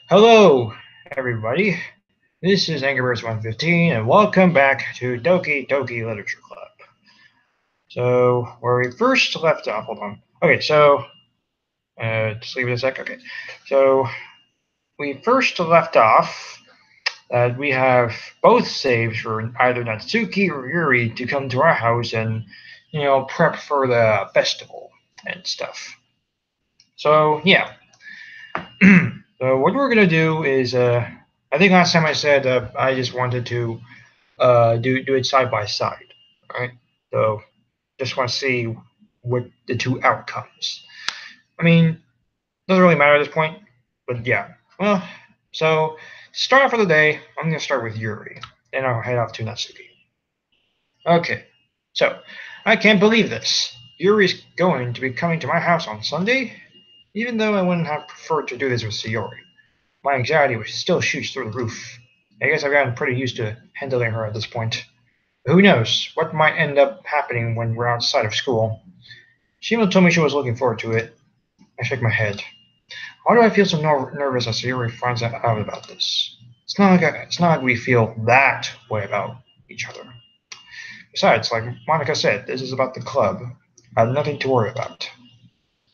Hello, everybody. This is AngryBirds115, and welcome back to Doki Doki Literature Club. So, where we first left off, hold on. Okay, so, just leave it a sec. Okay, so we first left off that we have both saved for either Natsuki or Yuri to come to our house and, prep for the festival and stuff. So, yeah. So what we're gonna do is, I think last time I said I just wanted to do it side by side, right? So just want to see what the two outcomes. I mean, doesn't really matter at this point, but yeah. Well, so start off for the day. I'm gonna start with Yuri, and I'll head off to Natsuki. Okay, so I can't believe this. Yuri's going to be coming to my house on Sunday, even though I wouldn't have preferred to do this with Sayori. My anxiety was still shoots through the roof. I guess I've gotten pretty used to handling her at this point. But who knows what might end up happening when we're outside of school. She even told me she was looking forward to it. I shook my head. Why do I feel so nervous as Sayori finds out about this? It's not like we feel that way about each other. Besides, like Monica said, this is about the club. I have nothing to worry about.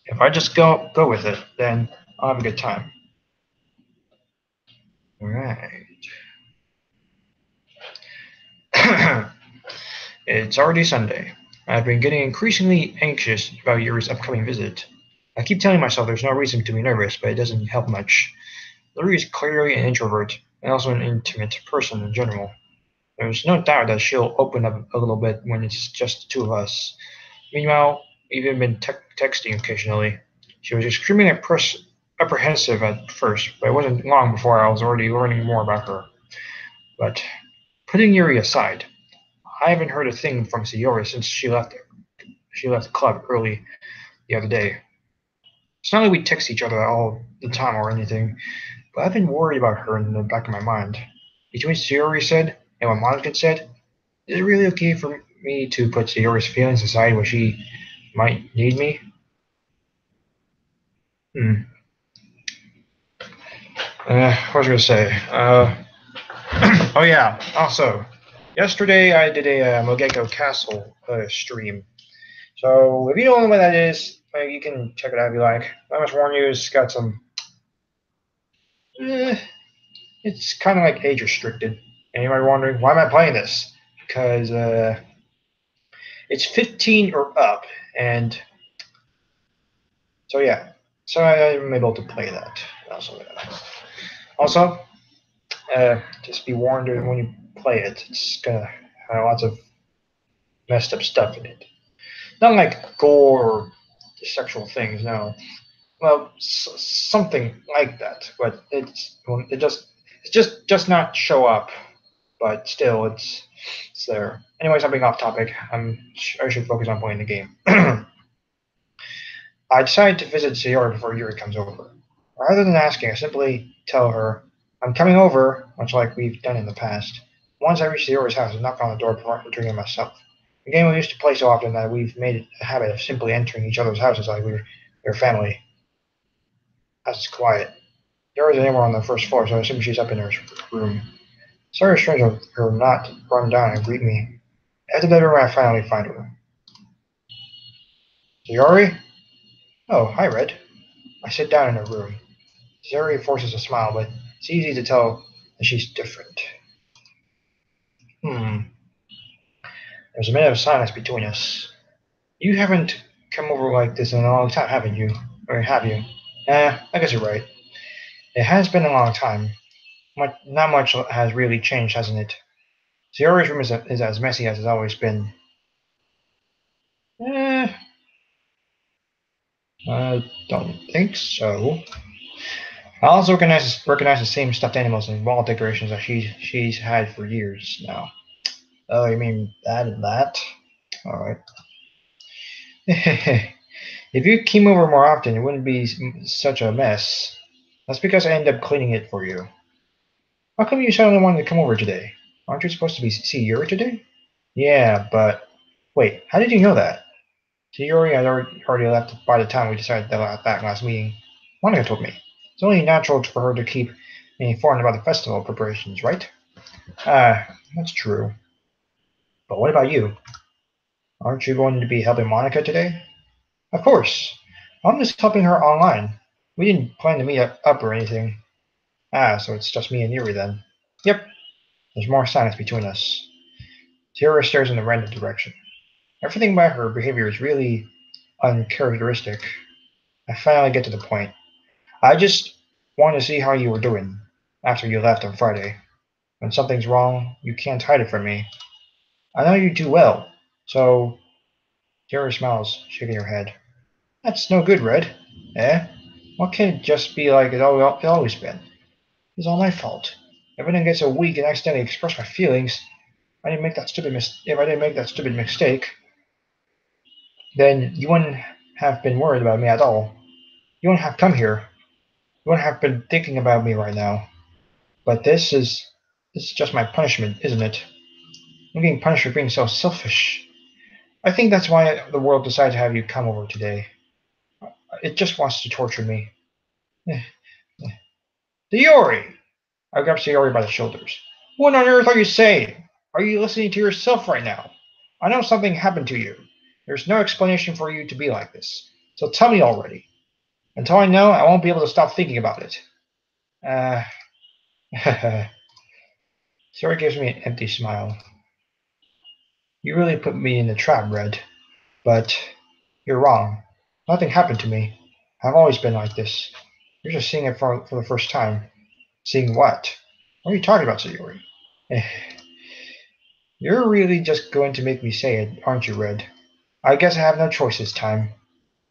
If I just go with it, then I'll have a good time. Right. It's already Sunday. I've been getting increasingly anxious about Yuri's upcoming visit. I keep telling myself there's no reason to be nervous, but it doesn't help much. Yuri is clearly an introvert, and also an intimate person in general. There's no doubt that she'll open up a little bit when it's just the two of us. Meanwhile, we've even been texting occasionally. She was extremely apprehensive at first, but it wasn't long before I was already learning more about her. But putting Yuri aside, I haven't heard a thing from Sayori since she left the club early the other day. It's not like we text each other all the time or anything, but I've been worried about her in the back of my mind. Between Sayori said and what Monica said, is it really okay for me to put Sayori's feelings aside when she might need me? Hmm. What was I gonna say? Oh yeah. Also, yesterday I did a Mogeko Castle stream. So if you don't know what that is, you can check it out if you like. I must warn you, it's got some. Eh, it's kind of like age restricted. Anybody wondering why am I playing this? Because it's 15 or up, and so yeah, so I'm able to play that. Also, just be warned that when you play it, it's gonna have lots of messed up stuff in it. Not like gore or sexual things, no. Well, something like that, but it just not show up, but still it's there. Anyways, I'm being off topic. I should focus on playing the game. I decided to visit Sayori before Yuri comes over. Rather than asking, I simply tell her I'm coming over, much like we've done in the past. Once I reach Sayori's house, I knock on the door before returning it myself. A game we used to play so often that we've made it a habit of simply entering each other's houses like we're family. As it's quiet. There isn't anyone on the first floor, so I assume she's up in her room. Sorry, strange of her not run down and greet me. At the bedroom, I finally find her. Sayori? Oh, hi, Red. I sit down in her room. Sayori forces a smile, but it's easy to tell that she's different. Hmm. There's a minute of silence between us. You haven't come over like this in a long time, haven't you? Or have you? I guess you're right. It has been a long time. Not much has really changed, hasn't it? Sayori's room is as messy as it's always been. Eh, I don't think so. I also recognize the same stuffed animals and wall decorations that she's had for years now. Oh, you mean that and that? All right. If you came over more often, it wouldn't be such a mess. That's because I end up cleaning it for you. How come you suddenly wanted to come over today? Aren't you supposed to see Yuri today? Yeah, but wait, how did you know that? Sayori had already left by the time we decided that last meeting. Monica told me. It's only natural for her to keep me informed about the festival preparations, right? That's true. But what about you? Aren't you going to be helping Monica today? Of course. I'm just helping her online. We didn't plan to meet up or anything. So it's just me and Yuri then. Yep, there's more silence between us. Sayori stares in the random direction. Everything about her behavior is really uncharacteristic. I finally get to the point. I just want to see how you were doing after you left on Friday. When something's wrong, you can't hide it from me. I know you do well, so Sayori smiles, shaking her head. That's no good, Red. Eh? Why can't it just be like it's always been? It's all my fault. If I didn't get so weak and accidentally express my feelings, if I didn't make that stupid mistake, then you wouldn't have been worried about me at all. You wouldn't have come here. You wouldn't have been thinking about me right now. But this is just my punishment, isn't it? I'm getting punished for being so selfish. I think that's why the world decided to have you come over today. It just wants to torture me. Sayori! I grabbed Sayori by the shoulders. What on earth are you saying? Are you listening to yourself right now? I know something happened to you. There's no explanation for you to be like this. So tell me already. Until I know, I won't be able to stop thinking about it. Uh, Sayori gives me an empty smile. You really put me in the trap, Red. But you're wrong. Nothing happened to me. I've always been like this. You're just seeing it for the first time. Seeing what? What are you talking about, Sayori? You're really just going to make me say it, aren't you, Red? I guess I have no choice this time.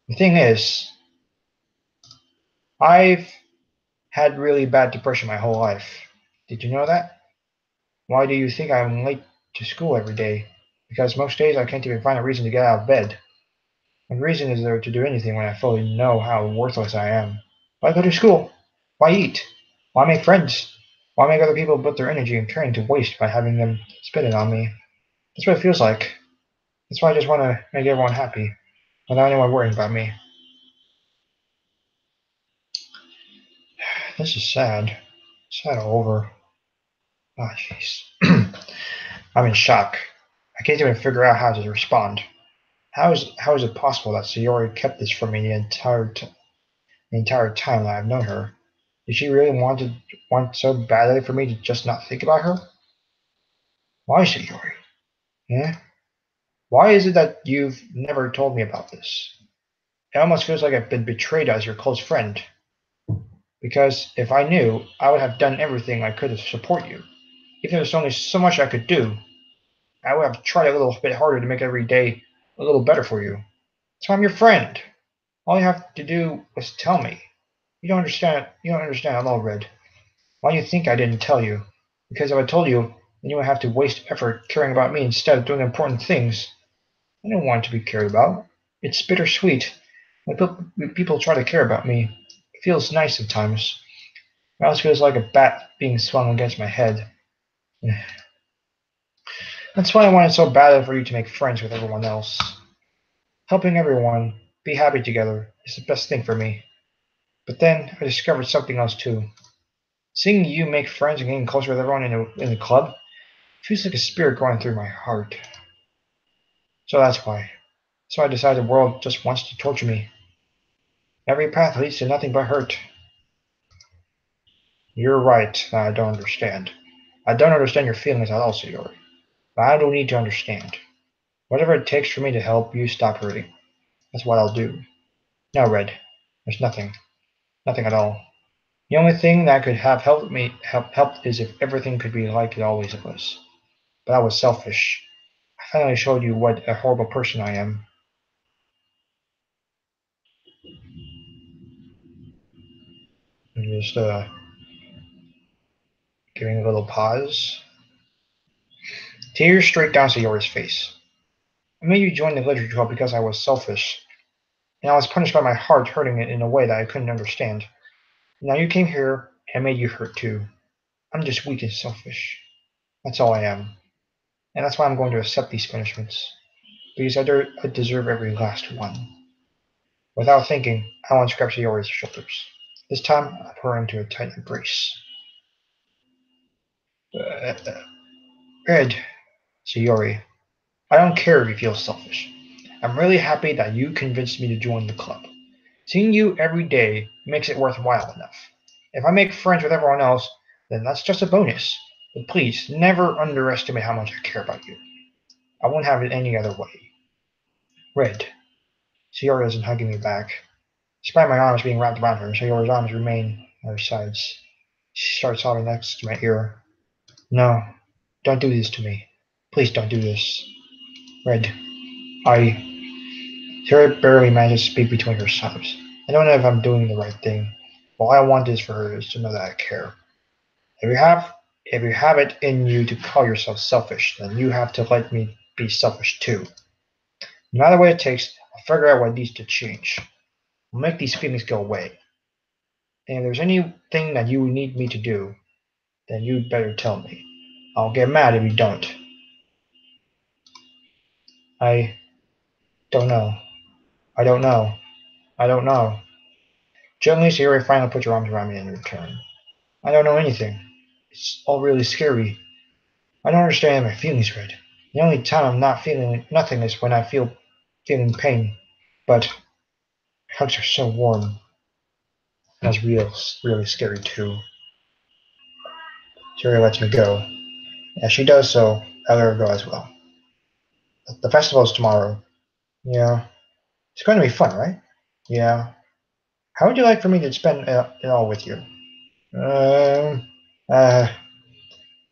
The thing is, I've had really bad depression my whole life. Did you know that? Why do you think I'm late to school every day? Because most days I can't even find a reason to get out of bed. What reason is there to do anything when I fully know how worthless I am? Why go to school? Why eat? Why make friends? Why make other people put their energy and caring to waste by having them spend it on me? That's what it feels like. That's why I just want to make everyone happy, without anyone worrying about me. This is sad. Sad all over. Ah, jeez. I'm in shock. I can't even figure out how to respond. How is it possible that Sayori kept this from me the entire time that I've known her? Did she really want so badly for me to just not think about her? Why, Sayori? Yeah? Why is it that you've never told me about this? It almost feels like I've been betrayed as your close friend. Because if I knew, I would have done everything I could to support you. If there was only so much I could do, I would have tried a little bit harder to make every day a little better for you. So I'm your friend. All you have to do is tell me. You don't understand. You don't understand at all, Red. Why do you think I didn't tell you? Because if I told you, then you would have to waste effort caring about me instead of doing important things. I don't want to be cared about. It's bittersweet. When people try to care about me, it feels nice sometimes. It also feels like a bat being swung against my head. That's why I wanted so badly for you to make friends with everyone else. Helping everyone be happy together is the best thing for me. But then I discovered something else too. Seeing you make friends and getting closer with everyone in the club feels like a spirit going through my heart. So that's why. So I decided the world just wants to torture me. Every path leads to nothing but hurt. You're right that I don't understand. I don't understand your feelings at all, Sayori. But I don't need to understand. Whatever it takes for me to help you stop hurting, that's what I'll do. No, Red. There's nothing. Nothing at all. The only thing that could have helped is if everything could be like it always was. But I was selfish. I finally showed you what a horrible person I am. And just giving a little pause. Tears straight down Sayori's face. I made you join the literature club because I was selfish, and I was punished by my heart hurting it in a way that I couldn't understand. Now you came here and made you hurt too. I'm just weak and selfish. That's all I am. And that's why I'm going to accept these punishments. Because I deserve every last one. Without thinking, I once grabbed Sayori's shoulders. This time, I put her into a tight embrace. Red, Sayori, I don't care if you feel selfish. I'm really happy that you convinced me to join the club. Seeing you every day makes it worthwhile enough. If I make friends with everyone else, then that's just a bonus. But please, never underestimate how much I care about you. I won't have it any other way. Red. Sayori isn't hugging me back. Despite my arms being wrapped around her, Sayori's arms remain at her sides. She starts sobbing next to my ear. No, don't do this to me. Please don't do this. Red. Sayori barely manages to speak between her sobs. I don't know if I'm doing the right thing. All I want is for her to know that I care. If you have it in you to call yourself selfish, then you have to let me be selfish too. No matter what it takes, I'll figure out what needs to change. I'll make these feelings go away. And if there's anything that you need me to do, then you'd better tell me. I'll get mad if you don't. I don't know. I don't know. I don't know. Gently, Sayori finally puts her arms around me in return. I don't know anything. It's all really scary. I don't understand my feelings, Red. The only time I'm not feeling nothing is when I feeling pain. But hugs are so warm. That's really scary too. Sayori lets me go. As she does so, I let her go as well. The festival's tomorrow. Yeah. It's going to be fun, right? Yeah. How would you like for me to spend it all with you? Um, uh,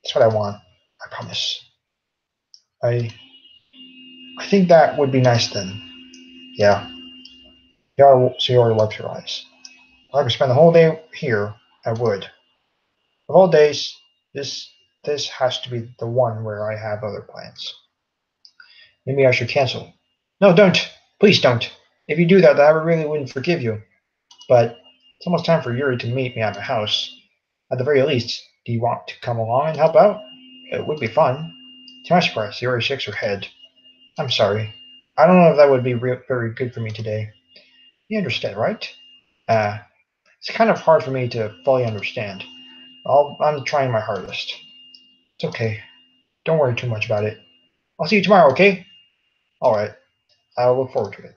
that's what I want. I promise. I I think that would be nice then. Yeah. Sayori wipes her eyes. If I could spend the whole day here, I would. Of all days, this this has to be the one where I have other plans. Maybe I should cancel. No, don't. Please don't. If you do that, I really wouldn't forgive you. But it's almost time for Yuri to meet me at my house. At the very least, do you want to come along and help out? It would be fun. To my surprise, Yuri shakes her head. I'm sorry. I don't know if that would be very good for me today. You understand, right? Uh, it's kind of hard for me to fully understand. I'm trying my hardest. It's okay. Don't worry too much about it. I'll see you tomorrow, okay? Alright. I'll look forward to it.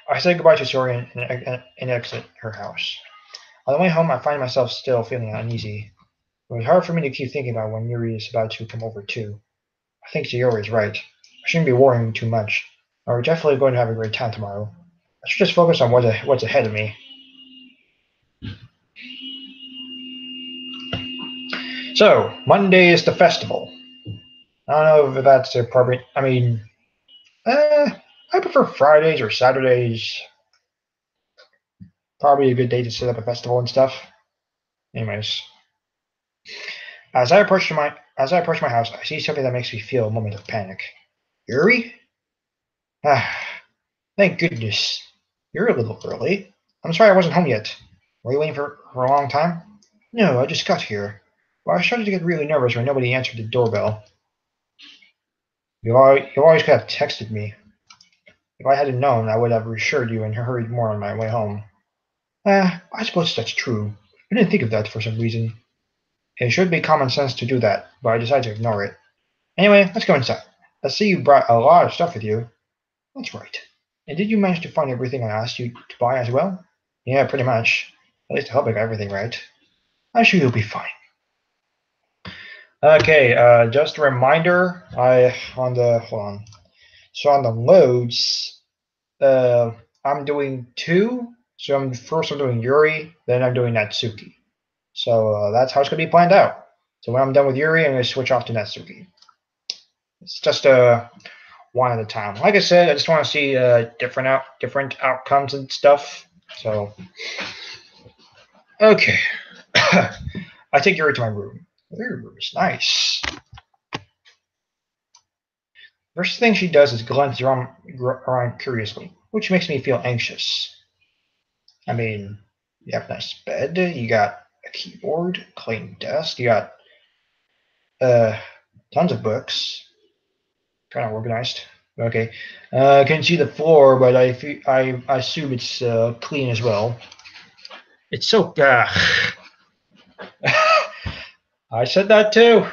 I say goodbye to Sayori and exit her house. On the way home, I find myself still feeling uneasy. It was hard for me to keep thinking about when Yuri is about to come over too. I think Sayori is right. I shouldn't be worrying too much. We're definitely going to have a great time tomorrow. I should just focus on what's ahead of me. So, Monday is the festival. I don't know if that's appropriate. I mean, I prefer Fridays or Saturdays. Probably a good day to set up a festival and stuff. Anyways, as I approach my house, I see something that makes me feel a moment of panic. Yuri? Ah, thank goodness. You're a little early. I'm sorry I wasn't home yet. Were you waiting for a long time? No, I just got here. Well, I started to get really nervous when nobody answered the doorbell. You always could have texted me. If I hadn't known, I would have reassured you and hurried more on my way home. I suppose that's true. I didn't think of that for some reason. It should be common sense to do that, but I decided to ignore it. Anyway, let's go inside. I see you brought a lot of stuff with you. That's right. And did you manage to find everything I asked you to buy as well? Yeah, pretty much. At least I hope I got everything right. I'm sure you'll be fine. Okay, just a reminder, hold on. So on the loads, I'm doing two. So I'm doing Yuri, then I'm doing Natsuki. So that's how it's going to be planned out. So when I'm done with Yuri, I'm going to switch off to Natsuki. It's just one at a time. Like I said, I just want to see different outcomes and stuff. So okay, I take Yuri to my room. Her room is nice. First thing she does is glance around curiously, which makes me feel anxious. I mean, you have a nice bed, you got a keyboard, clean desk, you got uh, tons of books, kind of organized. Okay. I can see the floor, but I assume it's clean as well. It's so. I said that too.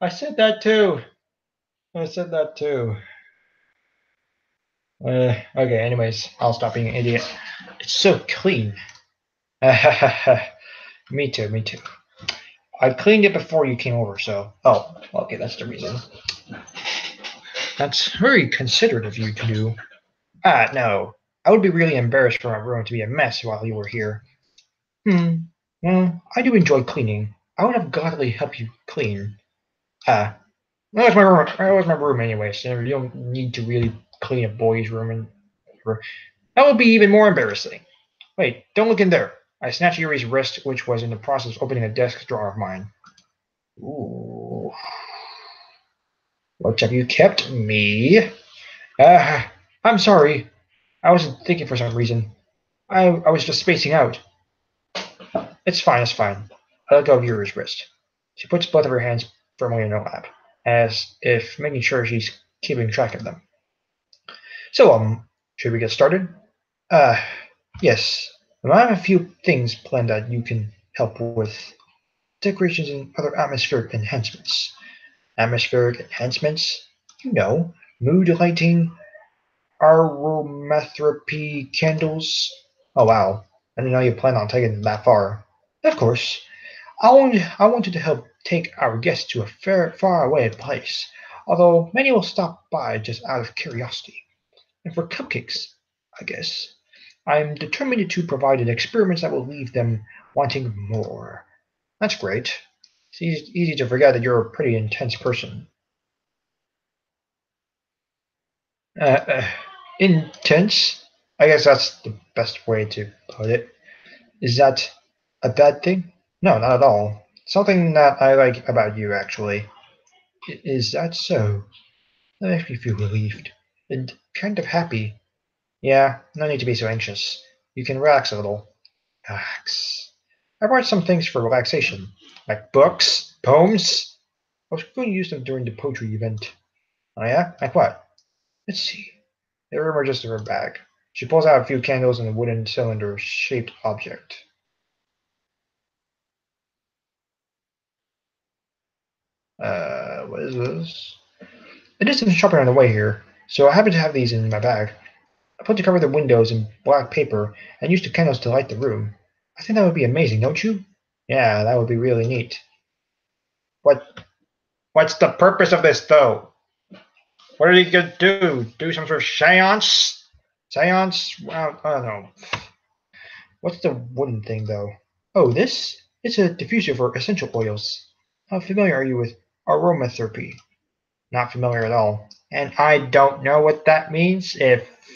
I said that too. I said that too. Okay. Anyways, I'll stop being an idiot. It's so clean. Me too. Me too. I cleaned it before you came over, so. Oh, okay. That's the reason. That's very considerate of you to do. Ah, no. I would be really embarrassed for my room to be a mess while you were here. Hmm. Well, I do enjoy cleaning. I would have gladly helped you clean. Ah, that was my room. That was my room anyway, so you don't need to really clean a boy's room. And that would be even more embarrassing. Wait, don't look in there. I snatched Yuri's wrist, which was in the process of opening a desk drawer of mine. Ooh. What have you kept me? I'm sorry. I wasn't thinking for some reason. I was just spacing out. It's fine, it's fine. I let go of Yuri's wrist. She puts both of her hands firmly in her lap, as if making sure she's keeping track of them. So, should we get started? Uh, yes. I have a few things planned that you can help with. Decorations and other atmospheric enhancements. Atmospheric enhancements? You know, mood lighting, aromatherapy candles. Oh wow, I didn't know you planned on taking it that far. Of course. I wanted to help take our guests to a far away place, although many will stop by just out of curiosity. And for cupcakes, I guess, I'm determined to provide an experience that will leave them wanting more. That's great. It's easy to forget that you're a pretty intense person. Uh, intense? I guess that's the best way to put it. Is that a bad thing? No, not at all. Something that I like about you, actually. Is that so? That makes me feel relieved and kind of happy. Yeah, no need to be so anxious. You can relax a little. Relax. I brought some things for relaxation, like books, poems. I was going to use them during the poetry event. Oh yeah? Like what? Let's see. They were just in her bag. She pulls out a few candles and a wooden cylinder-shaped object. What is this? A distant shopper on the way here, so I happen to have these in my bag. I put to cover the windows in black paper and used the candles to light the room. I think that would be amazing, don't you? Yeah, that would be really neat. What? What's the purpose of this, though? What are you gonna do? Do some sort of seance? Seance? Well, I don't know. What's the wooden thing, though? Oh, this? It's a diffuser for essential oils. How familiar are you with aromatherapy? Not familiar at all. And I don't know what that means.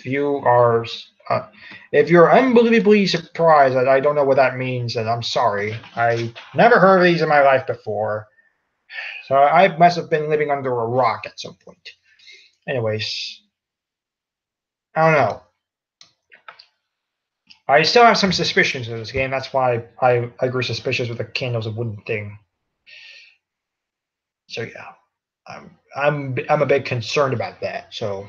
You are, uh, if you're unbelievably surprised that I don't know what that means, then I'm sorry. I never heard of these in my life before, so I must have been living under a rock at some point. Anyways, I don't know. I still have some suspicions of this game. That's why I grew suspicious with the candles of wooden thing. So yeah, I'm a bit concerned about that. So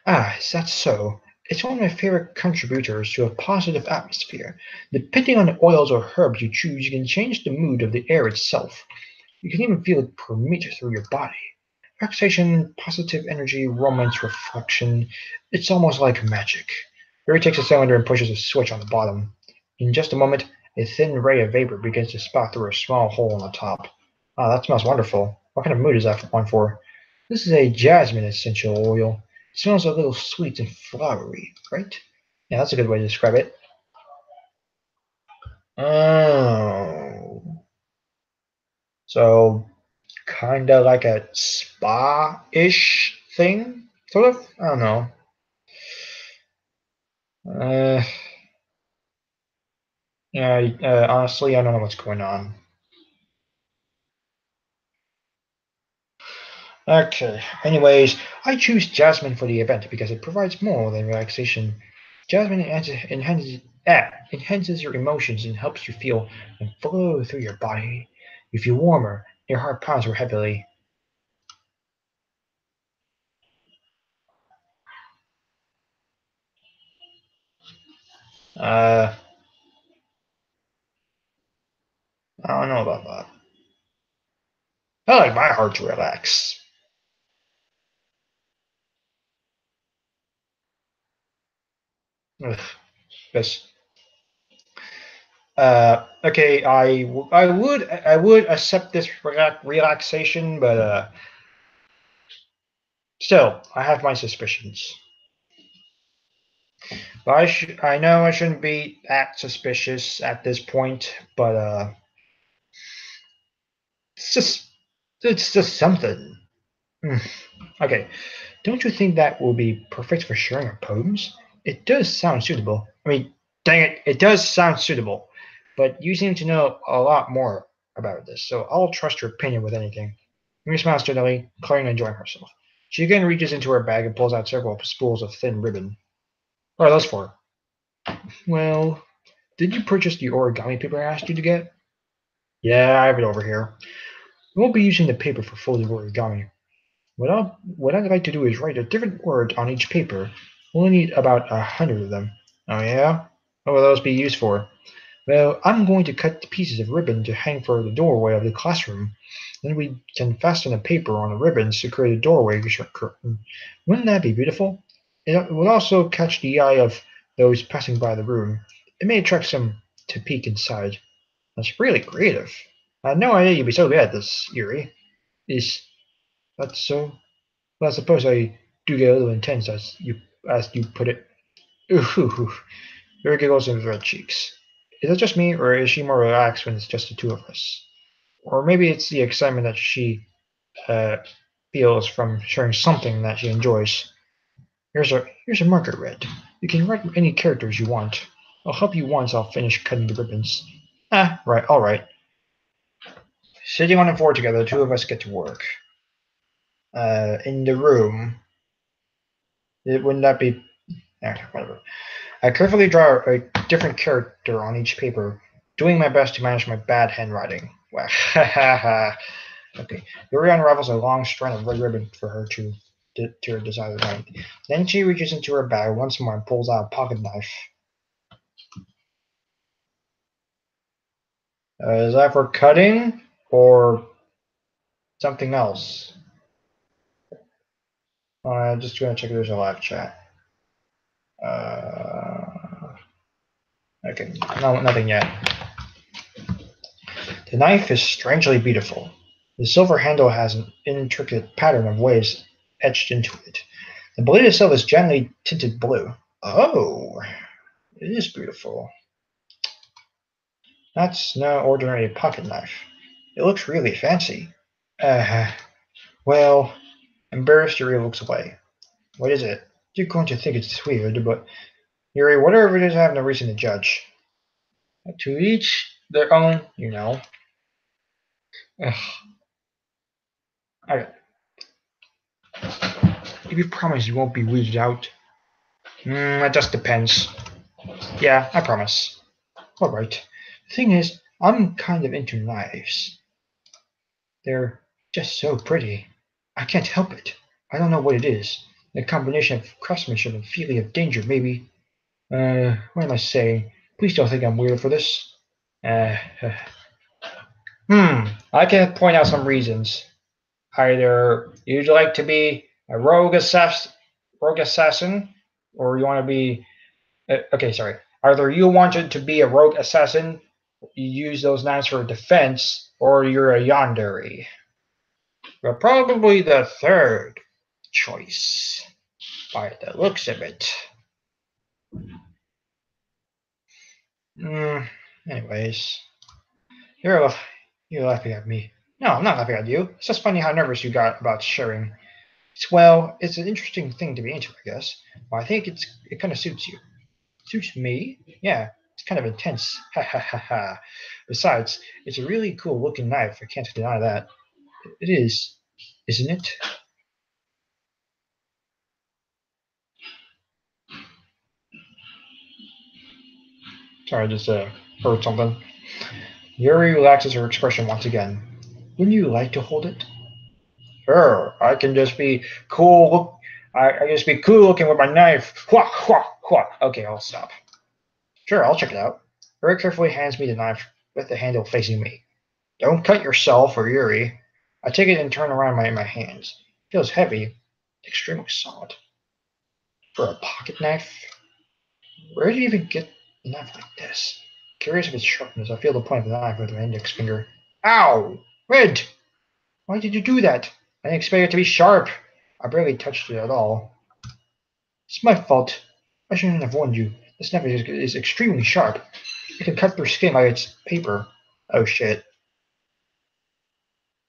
is that so? It's one of my favorite contributors to a positive atmosphere. Depending on the oils or herbs you choose, you can change the mood of the air itself. You can even feel it permeate through your body. Relaxation, positive energy, romance, reflection. It's almost like magic. Barry takes a cylinder and pushes a switch on the bottom. In just a moment, a thin ray of vapor begins to spout through a small hole on the top. Ah, that smells wonderful. What kind of mood is that one for? This is a jasmine essential oil. It smells a little sweet and flowery, right? Yeah, that's a good way to describe it. Oh. So, kinda like a spa-ish thing, sort of? I don't know. Uh, yeah, honestly, I don't know what's going on. Okay, anyways, I choose Jasmine for the event because it provides more than relaxation. Jasmine enhances your emotions and helps you feel and flow through your body. You feel warmer, your heart pounds more heavily. I don't know about that. I like my heart to relax. Ugh, yes. Okay, I would accept this relaxation, but still, I have my suspicions. But I know I shouldn't be that suspicious at this point, but it's just it's just something. Hmm. Okay, don't you think that will be perfect for sharing our poems? It does sound suitable. I mean, dang it, it does sound suitable. But you seem to know a lot more about this, so I'll trust your opinion with anything. Mary smiles steadily, clearly enjoying herself. She again reaches into her bag and pulls out several spools of thin ribbon. What are those for? Well, did you purchase the origami paper I asked you to get? Yeah, I have it over here. We won't be using the paper for folded origami. What I'd like to do is write a different word on each paper. We'll need about 100 of them. Oh yeah? What will those be used for? Well, I'm going to cut pieces of ribbon to hang for the doorway of the classroom. Then we can fasten a paper on the ribbons to create a doorway curtain. Wouldn't that be beautiful? It would also catch the eye of those passing by the room. It may attract some to peek inside. That's really creative. I had no idea you'd be so good at this, Yuri. Is that so? Well, I suppose I do get a little intense, as you put it. Ooh, Yuri giggles in red cheeks. Is it just me, or is she more relaxed when it's just the two of us? Or maybe it's the excitement that she uh, feels from sharing something that she enjoys. Here's a marker red. You can write any characters you want. I'll help you once I'll finish cutting the ribbons. Ah, right, all right. Sitting on the floor together, the two of us get to work. In the room, wouldn't that be? Whatever. I carefully draw a different character on each paper, doing my best to manage my bad handwriting. Well, okay. Yuri unravels a long strand of red ribbon for her to her desired length. Then she reaches into her bag once more and pulls out a pocket knife. Is that for cutting or something else? I'm just gonna check if there's a live chat. Okay, no, nothing yet. The knife is strangely beautiful. The silver handle has an intricate pattern of waves etched into it. The blade itself is gently tinted blue. Oh, it is beautiful. That's no ordinary pocket knife. It looks really fancy. Uh, well, embarrassed, Yuri looks away. What is it? You're going to think it's weird, but Yuri, whatever it is, I have no reason to judge. To each their own, you know. Ugh. I, if you promise you won't be weirded out. That just depends. Yeah, I promise. Alright. The thing is, I'm kind of into knives. They're just so pretty. I can't help it. I don't know what it is. A combination of craftsmanship and feeling of danger, maybe. What am I saying? Please don't think I'm weird for this. Uh, uh, I can point out some reasons. Either you'd like to be a rogue assassin, or you want to be. Okay, sorry. Either you wanted to be a rogue assassin, you use those knives for defense, or you're a yandere. But probably the third choice, by the looks of it. Anyways, you're you're laughing at me. No, I'm not laughing at you. It's just funny how nervous you got about sharing. It's an interesting thing to be into, I guess. But I think it kind of suits you. Suits me? Yeah, it's kind of intense. Ha ha ha ha. Besides, it's a really cool looking knife. I can't deny that. It is, isn't it? Sorry, I just heard something. Yuri relaxes her expression once again. Wouldn't you like to hold it? Sure, I can just be cool. I just be cool looking with my knife. Hua, hua, hua. Okay, I'll stop. Sure, I'll check it out. Very carefully hands me the knife with the handle facing me. Don't cut yourself or Yuri. I take it and turn around my hands. It feels heavy, extremely solid. For a pocket knife? Where did you even get a knife like this? Curious of its sharpness, I feel the point of the knife with my index finger. Ow! Red! Why did you do that? I didn't expect it to be sharp. I barely touched it at all. It's my fault. I shouldn't have warned you. This knife is extremely sharp. It can cut through skin like it's paper. Oh shit.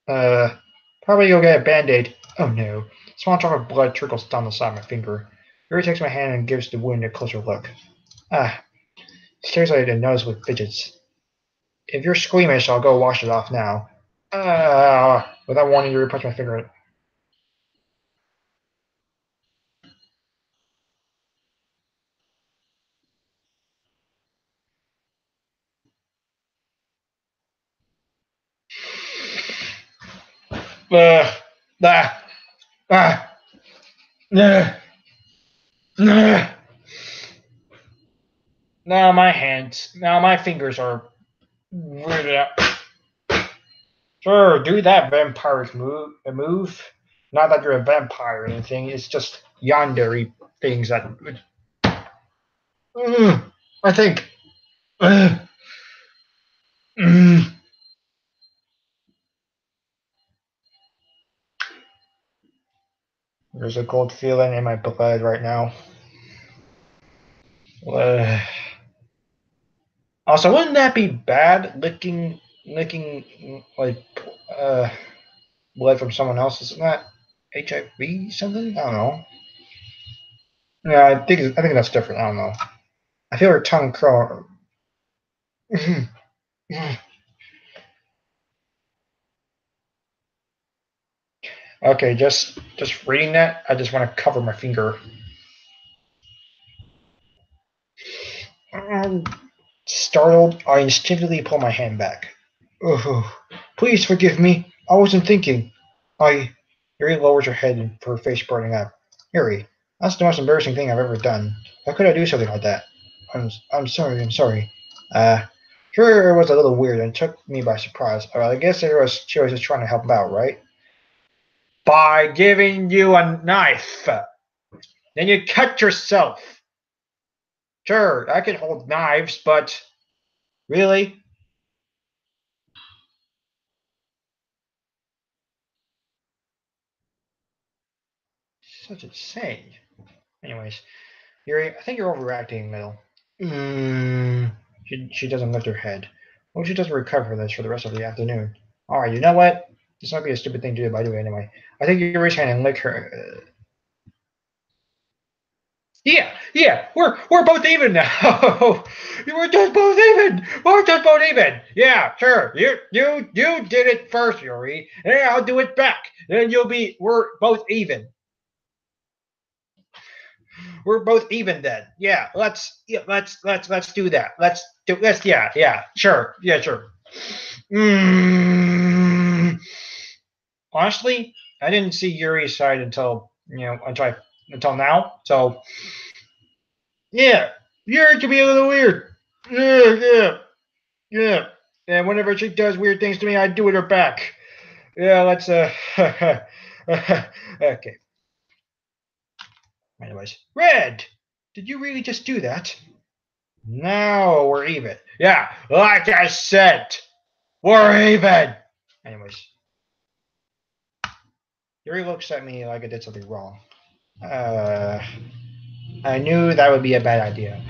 Probably go get a band-aid. Oh no. Small drop of blood trickles down the side of my finger. Yuri takes my hand and gives the wound a closer look. Ah. Stares at it and nose with fidgets. If you're squeamish, I'll go wash it off now. Without warning, Yuri punched my finger. Uh, ah, ah, nah, nah. Now my fingers are weirded out. Sure, do that vampire's move. Not that you're a vampire or anything. It's just yandere things that. I think. Uh, mm. There's a cold feeling in my blood right now. Uh, Also, wouldn't that be bad? Licking like uh, blood from someone else, isn't that HIV something? I don't know. Yeah, I think that's different. I don't know. I feel her tongue curl. Okay, just reading that, I just want to cover my finger. Um, Startled, I instinctively pull my hand back. Oh, please forgive me. I wasn't thinking. I. Yuri lowers her head and her face burning up. Yuri, that's the most embarrassing thing I've ever done. How could I do something like that? I'm sorry. I'm sorry. Uh, sure, it was a little weird and took me by surprise. I guess she was just trying to help out, right? By giving you a knife. Then you cut yourself. Sure, I can hold knives, but really? Such insane. Anyways, Yuri, I think you're overreacting, Middle. She doesn't lift her head. Well, she doesn't recover this for the rest of the afternoon. Alright, you know what? This might be a stupid thing to do, but I do it anyway. I think Yuri's hand and lick her. Yeah, we're both even now. We're just both even. We're just both even. Yeah, sure. You did it first, Yuri, and I'll do it back. Then we're both even. We're both even then. Yeah, let's do that. Sure. Mm. Honestly, I didn't see Yuri's side until now. So yeah, Yuri can be a little weird. Yeah. And whenever she does weird things to me, I do it her back. Yeah, let's okay. Anyways, Red, did you really just do that? No, we're even. Yeah, like I said, we're even. Anyways, Yuri looks at me like I did something wrong. I knew that would be a bad idea.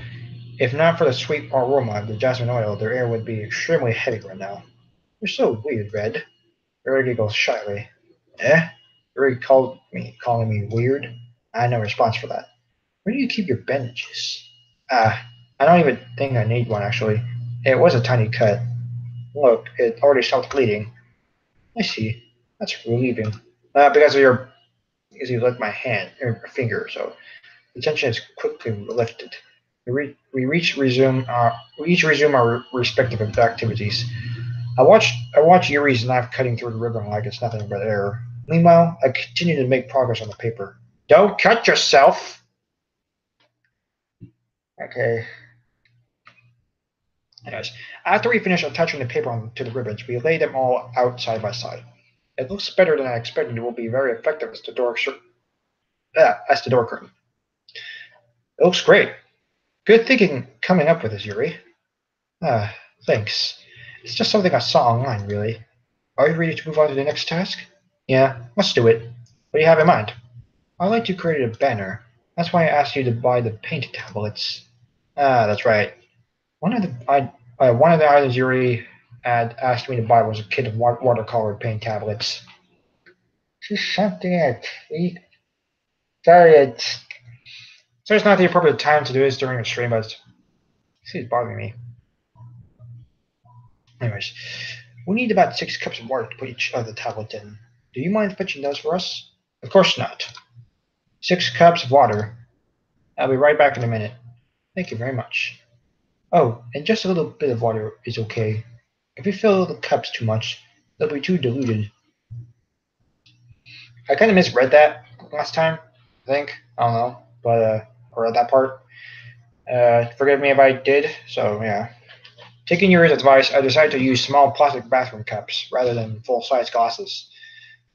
If not for the sweet aroma of the jasmine oil, their air would be extremely heavy right now. You're so weird, Red. Yuri giggles shyly. Eh? Yuri calling me weird? I had no response for that. Where do you keep your bandages? I don't even think I need one, actually. It was a tiny cut. Look, it already stopped bleeding. I see. That's relieving. Because you licked my hand, or finger, so the tension is quickly lifted. We each resume our respective activities. I watch Yuri's knife cutting through the ribbon like it's nothing but air. Meanwhile, I continue to make progress on the paper. Don't cut yourself! Okay. Anyways, after we finish attaching the paper onto the ribbons, we lay them all out side by side. It looks better than I expected. It will be very effective as the door curtain. It looks great. Good thinking coming up with this, Yuri. Thanks. It's just something I saw online, really. Are you ready to move on to the next task? Yeah, let's do it. What do you have in mind? I'd like to create a banner. That's why I asked you to buy the paint tablets. That's right. One of the items Yuri had asked me to buy was a kit of watercolor paint tablets. This is something I tweet. Sorry, it's not the appropriate time to do this during a stream, but it's bothering me. Anyways, we need about 6 cups of water to put each of the tablets in. Do you mind fetching those for us? Of course not. 6 cups of water. I'll be right back in a minute. Thank you very much. Oh, and just a little bit of water is okay. If you fill the cups too much, they'll be too diluted. I kind of misread that last time, I think. I don't know, but or at that part. Forgive me if I did. So yeah. Taking Yuri's advice, I decided to use small plastic bathroom cups rather than full-size glasses.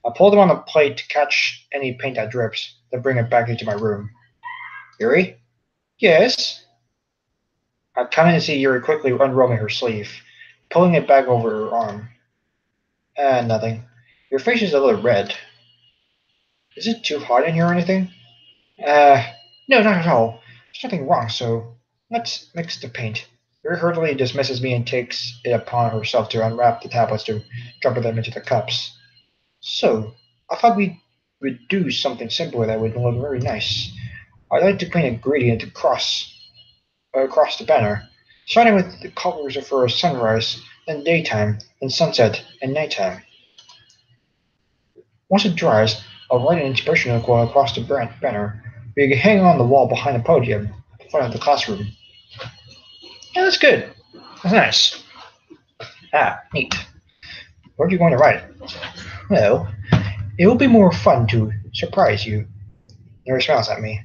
I pulled them on the plate to catch any paint that drips, then bring it back into my room. Yuri? Yes? I come in to see Yuri quickly unrolling her sleeve, pulling it back over her arm. Nothing. Your face is a little red. Is it too hot in here or anything? No, not at all. There's nothing wrong, so let's mix the paint. Yuri hurriedly dismisses me and takes it upon herself to unwrap the tablets to drop them into the cups. So, I thought we would do something simple that would look very nice. I'd like to paint a gradient across the banner, starting with the colors for sunrise, then daytime, then sunset, and nighttime. Once it dries, I'll write an inspirational quote across the banner. We can hang on the wall behind the podium, in front of the classroom. Yeah, that's good. That's nice. Neat. What are you going to write? Well, it will be more fun to surprise you. Yuri smiles at me.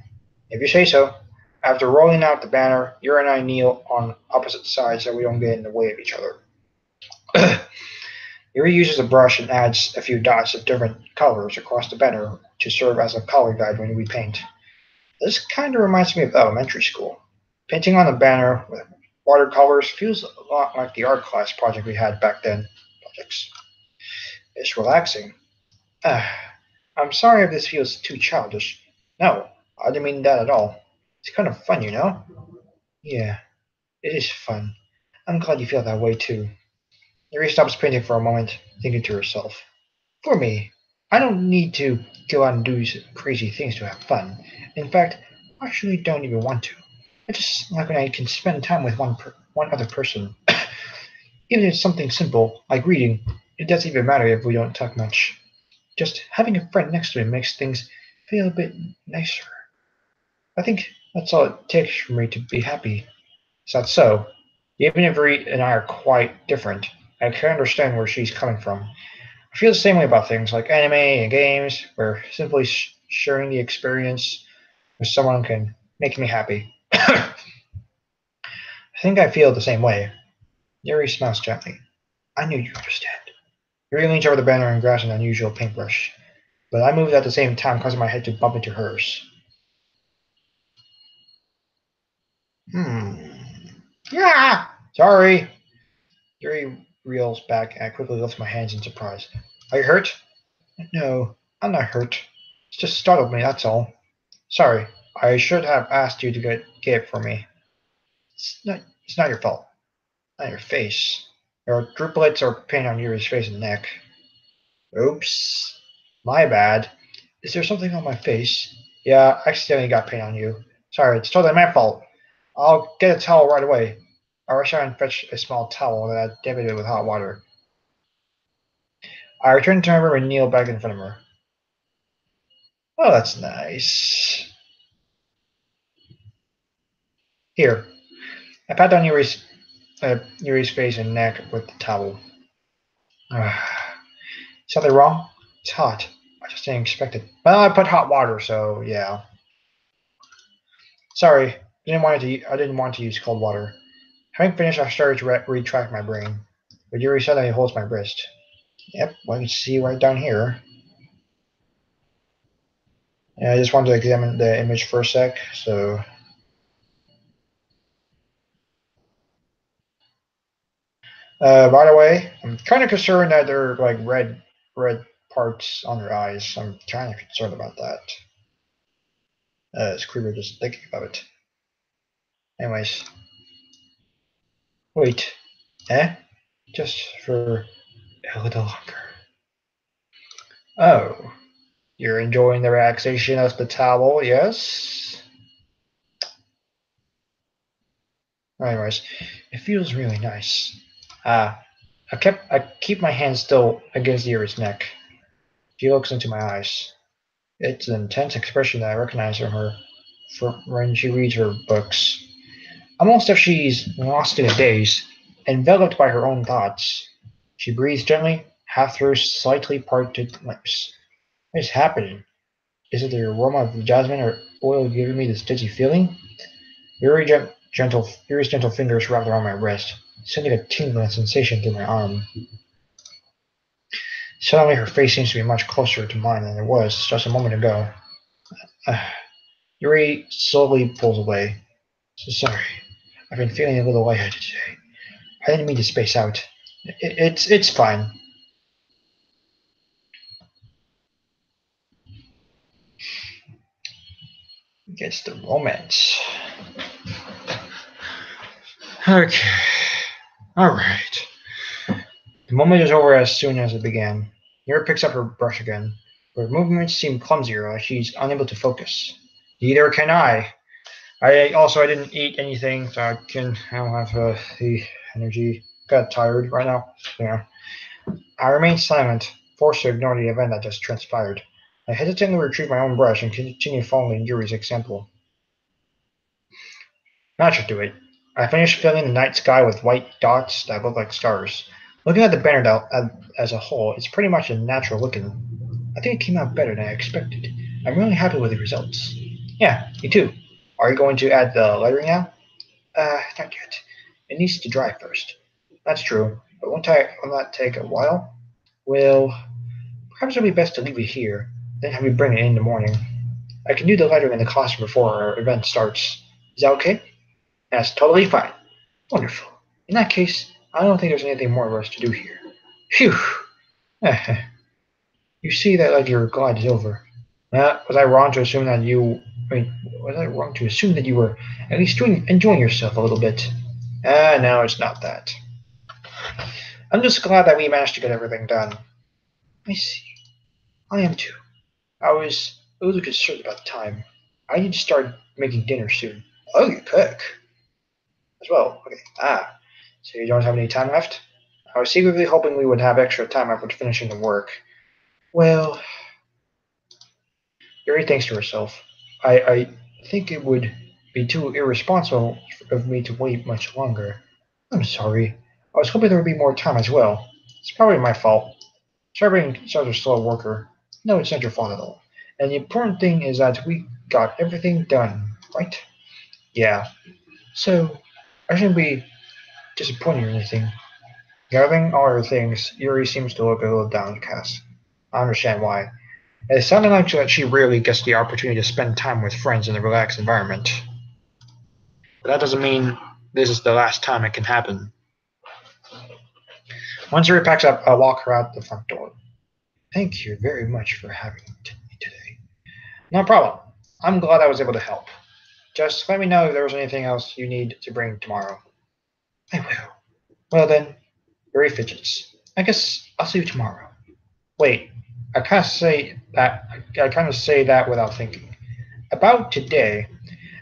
If you say so. After rolling out the banner, Yuri and I kneel on opposite sides so we don't get in the way of each other. Yuri uses a brush and adds a few dots of different colors across the banner to serve as a color guide when we paint. This kind of reminds me of elementary school. Painting on the banner with watercolors feels a lot like the art class project we had back then. It's relaxing. I'm sorry if this feels too childish. No, I didn't mean that at all. It's kind of fun, you know? Yeah, it is fun. I'm glad you feel that way too. Yuri stops painting for a moment, thinking to herself. For me, I don't need to go out and do crazy things to have fun. In fact, I actually don't even want to. I just like when I can spend time with one other person. Even if it's something simple, like reading, it doesn't even matter if we don't talk much. Just having a friend next to me makes things feel a bit nicer. I think that's all it takes for me to be happy. Is that so? Even if Reed and I are quite different, I can understand where she's coming from. I feel the same way about things like anime and games, where simply sharing the experience with someone can make me happy. I think I feel the same way. Yuri smiles gently. I knew you understand. Yuri leans over the banner and grabs an unusual paintbrush, but I moved at the same time, causing my head to bump into hers. Yeah! Sorry! Yuri reels back and I quickly lift my hands in surprise. Are you hurt? No, I'm not hurt. It just startled me, that's all. Sorry, I should have asked you to get it for me. It's not your fault. Not your face. There are driplets of paint on Yuri's face and neck. Oops. My bad. Is there something on my face? Yeah, I accidentally got paint on you. Sorry, it's totally my fault. I'll get a towel right away. I rush out and fetch a small towel that I dipped it with hot water. I return to my room and kneel back in front of her. Oh, that's nice. Here, I pat down Yuri's face and neck with the towel. Something wrong? It's hot. I just didn't expect it. Well, I put hot water, so yeah. Sorry, I didn't want to use cold water. Having finished, I started to retract my brain, but Yuri suddenly holds my wrist. Yep, well, you can see right down here. And I just wanted to examine the image for a sec, so. By the way, I'm kind of concerned that there are like red parts on her eyes. I'm kind of concerned about that. It's creepy just thinking about it. Anyways, wait, eh? Just for a little longer. Oh, you're enjoying the relaxation of the towel, yes? Anyways, it feels really nice. I keep my hand still against Yuri's neck. She looks into my eyes. It's an intense expression that I recognize from her from when she reads her books. Almost as if she's lost in a daze, enveloped by her own thoughts. She breathes gently, half through slightly parted lips. What is happening? Is it the aroma of the jasmine or oil giving me this dizzy feeling? Yuri's gentle fingers wrapped around my wrist, sending a tingling sensation through my arm. Suddenly, her face seems to be much closer to mine than it was just a moment ago. Yuri slowly pulls away. So sorry. I've been feeling a little lightheaded today. I didn't mean to space out. It's fine. Gets the romance. Okay. Alright. The moment is over as soon as it began. Yuri picks up her brush again. Her movements seem clumsier, like she's unable to focus. Neither can I. I didn't eat anything, so I don't have the energy. Got tired right now. Yeah. I remain silent, forced to ignore the event that just transpired. I hesitantly retrieve my own brush and continue following Yuri's example. That should do it. I finished filling the night sky with white dots that look like stars. Looking at the banner as a whole, it's pretty much a natural looking. I think it came out better than I expected. I'm really happy with the results. Yeah, me too. Are you going to add the lettering now? Not yet. It needs to dry first. That's true, but will that take a while? Well, perhaps it'll be best to leave it here, then have you bring it in the morning. I can do the lettering in the classroom before our event starts. Is that okay? That's totally fine. Wonderful. In that case, I don't think there's anything more for us to do here. Phew! You see that like your glide is over. Was I wrong to assume that you? Was I wrong to assume that you were at least enjoying yourself a little bit? No, it's not that. I'm just glad that we managed to get everything done. I see. I am too. I was a little concerned about time. I need to start making dinner soon. Oh, you cook as well. Okay. So you don't have any time left? I was secretly hoping we would have extra time after finishing the work. Well, Yuri thinks to herself. I think it would be too irresponsible of me to wait much longer. I'm sorry. I was hoping there would be more time as well. It's probably my fault. Sorry being such a slow worker. No, it's not your fault at all. And the important thing is that we got everything done, right? Yeah. So, I shouldn't be disappointed or anything. Gathering all her things, Yuri seems to look a little downcast. I understand why. It sounded like that she rarely gets the opportunity to spend time with friends in a relaxed environment. But that doesn't mean this is the last time it can happen. Once Yuri packs up, I'll walk her out the front door. Thank you very much for having me today. No problem. I'm glad I was able to help. Just let me know if there was anything else you need to bring tomorrow. I will. Well then, Yuri fidgets. I guess I'll see you tomorrow. Wait, I kind of say that without thinking. About today,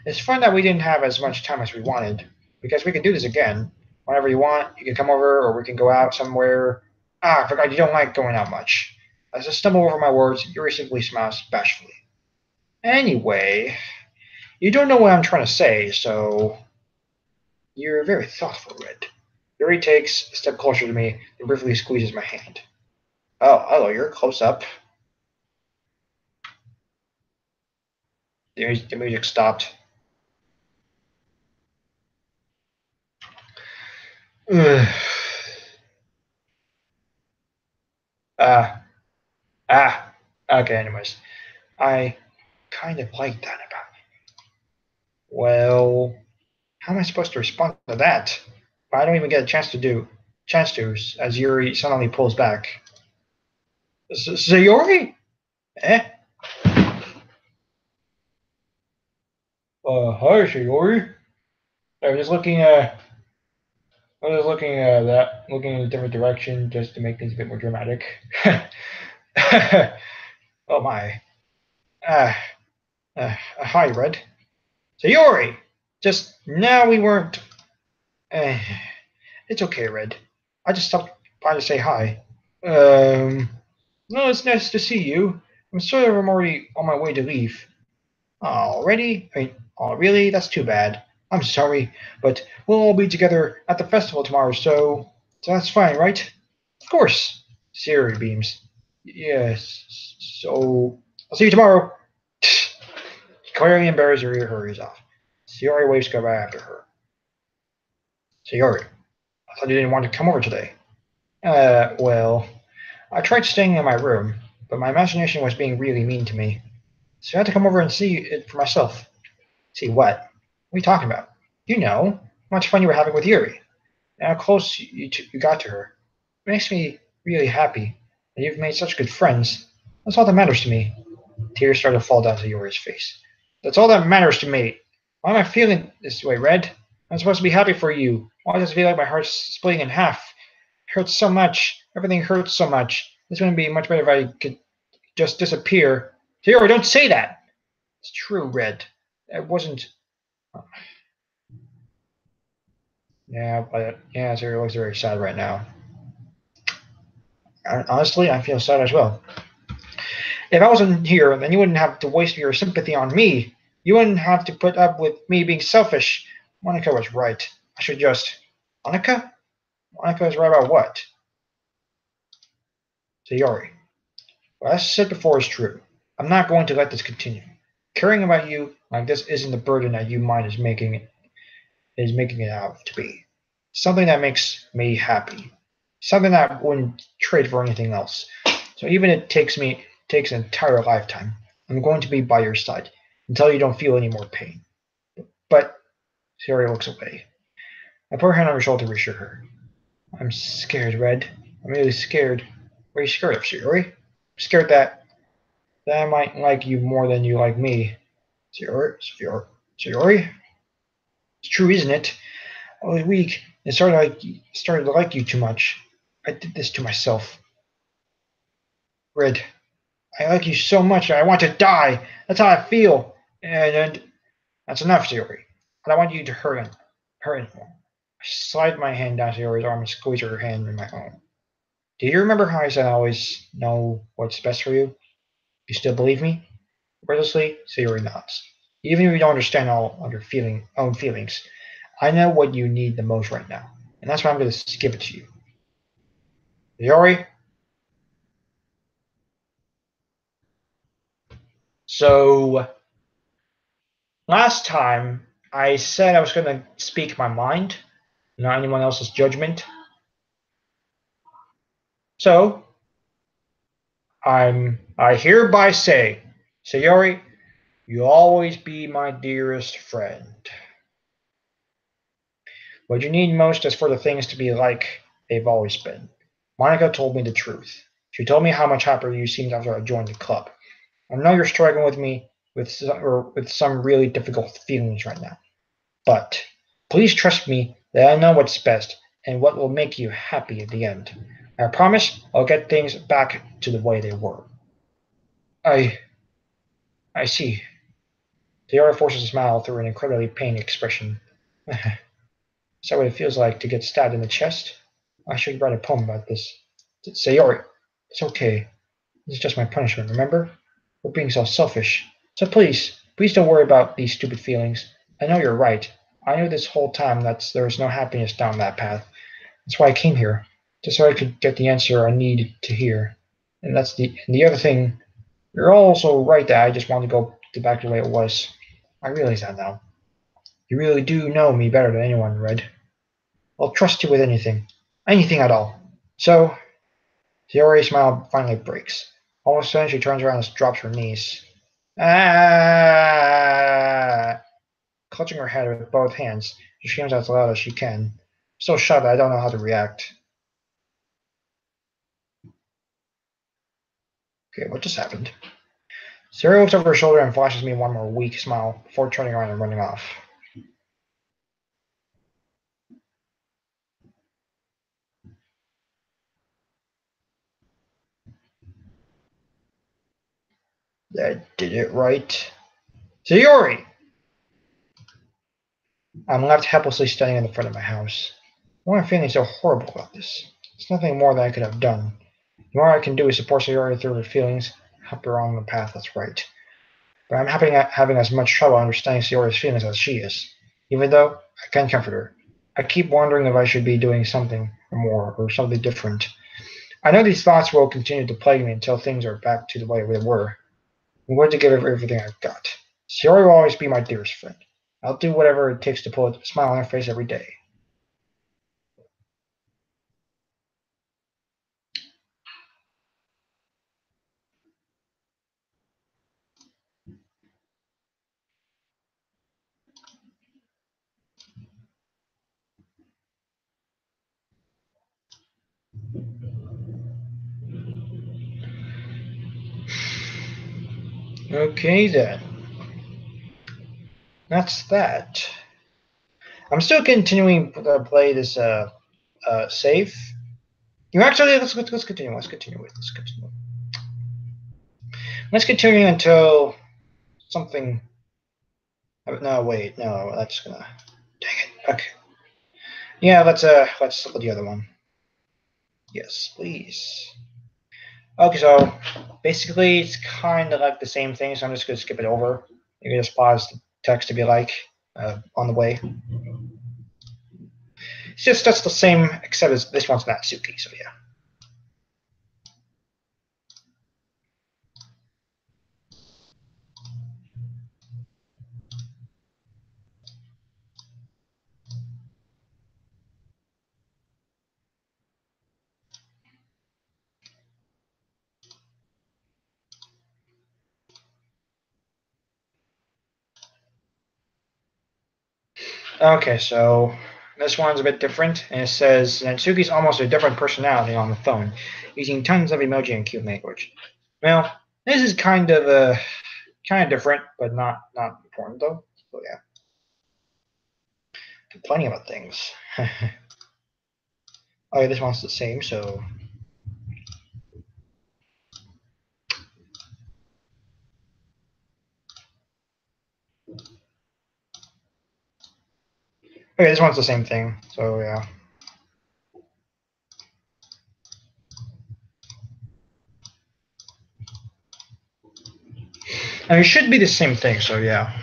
it's fun that we didn't have as much time as we wanted, because we can do this again. Whenever you want, you can come over, or we can go out somewhere. I forgot you don't like going out much. As I stumble over my words, Yuri simply smiles bashfully. Anyway, you don't know what I'm trying to say, so you're very thoughtful, Red. Yuri takes a step closer to me and briefly squeezes my hand. Oh, hello, you're close up. The music stopped. Ah, ah. Okay, anyways. I kind of like that about me. Well, how am I supposed to respond to that? I don't even get a chance to, as Yuri suddenly pulls back. Sayori? Eh? Hi, Sayori. I was just looking, looking in a different direction just to make things a bit more dramatic. Oh my. Uh, Hi, Red. Sayori! Just now we weren't. Uh, it's okay, Red. I just stopped by to say hi. Um, no, it's nice to see you. I'm sorry I'm already on my way to leave. Already? Oh, really? That's too bad. I'm sorry, but we'll all be together at the festival tomorrow, so that's fine, right? Of course. Siri beams. Yes. So I'll see you tomorrow. Clearly embarrassed, Yuri hurries off. Sayori waves goodbye after her. Sayori, I thought you didn't want to come over today. Well, I tried staying in my room, but my imagination was being really mean to me. So I had to come over and see it for myself. See what? What are you talking about? You know, how much fun you were having with Yuri, and how close you got to her. It makes me really happy, and you've made such good friends. That's all that matters to me. Tears started to fall down to Yuri's face. That's all that matters to me. Why am I feeling this way, Red? I'm supposed to be happy for you. Why does it feel like my heart's splitting in half? It hurts so much. Everything hurts so much. This wouldn't be much better if I could just disappear. Sayori, don't say that. It's true, Red. I wasn't. Yeah, but yeah, Sayori looks very sad right now. Honestly, I feel sad as well. If I wasn't here, then you wouldn't have to waste your sympathy on me. You wouldn't have to put up with me being selfish. Monika was right. I should just. Monika? Monika was right about what? Sayori. What I said before is true. I'm not going to let this continue. Caring about you like this isn't the burden that you mind is making it out to be. Something that makes me happy. Something that I wouldn't trade for anything else. So even if it takes an entire lifetime, I'm going to be by your side until you don't feel any more pain. But Sayori looks away. I put her hand on her shoulder to reassure her. I'm scared, Red. I'm really scared. What are you scared of, Sayori? I'm scared that I might like you more than you like me. Sayori? It's true, isn't it? I was weak and started to like you too much. I did this to myself. Red, I like you so much that I want to die. That's how I feel. And that's enough, Sayori. I don't want you to hurt anymore. I slide my hand down Sayori's arm and squeeze her hand in my own. Do you remember how I said I always know what's best for you? You still believe me? Wordlessly, Sayori nods. Even if you don't understand all of your own feelings, I know what you need the most right now, and that's why I'm going to give it to you. Sayori? So, last time I said I was going to speak my mind, not anyone else's judgment. So, I hereby say, Sayori, you'll always be my dearest friend. What you need most is for the things to be like they've always been. Monika told me the truth. She told me how much happier you seemed after I joined the club. I know you're struggling with me with some really difficult feelings right now. But please trust me that I know what's best and what will make you happy at the end. I promise I'll get things back to the way they were. I I see. Sayori forces a smile through an incredibly pained expression. Is that what it feels like to get stabbed in the chest? I should write a poem about this. Sayori, it's okay. This is just my punishment, remember? For being so selfish. So please don't worry about these stupid feelings. I know you're right. I knew this whole time that there was no happiness down that path. That's why I came here, just so I could get the answer I needed to hear. And the other thing, you're also right that I just want to go back to the way it was. I realize that now. You really do know me better than anyone, Red. I'll trust you with anything. Anything at all. So, Sayori's smile finally breaks. All of a sudden, she turns around and drops her knees. Ah! Clutching her head with both hands, she screams as loud as she can. I'm so shocked that I don't know how to react. Okay, what just happened? Sayori looks over her shoulder and flashes me one more weak smile before turning around and running off. I did it right. Sayori! I'm left helplessly standing in the front of my house. Why am I feeling so horrible about this? There's nothing more that I could have done. The more I can do is support Sayori through her feelings, help her on the path that's right. But I'm having as much trouble understanding Sayori's feelings as she is. Even though I can comfort her, I keep wondering if I should be doing something more or something different. I know these thoughts will continue to plague me until things are back to the way they were. I'm going to give her everything I've got. Sayori will always be my dearest friend. I'll do whatever it takes to put a smile on her face every day. Okay then. That's that. I'm still continuing to play this save. You actually let's continue. Let's continue with this. Let's continue until something. No, wait, no, that's gonna. Dang it. Okay. Yeah, let's look at the other one. Yes, please. Okay, so basically it's kind of like the same thing, so I'm just gonna skip it over. You can just pause the text to be like on the way. It's just that's the same, except this one's Natsuki, so yeah. Okay, so this one's a bit different, and it says Natsuki's almost a different personality on the phone, using tons of emoji and cute language. Well, this is kind of different, but not important though. So yeah, complaining about things. Oh, yeah, this one's the same. So okay, this one's the same thing. So yeah, and it should be the same thing. So yeah.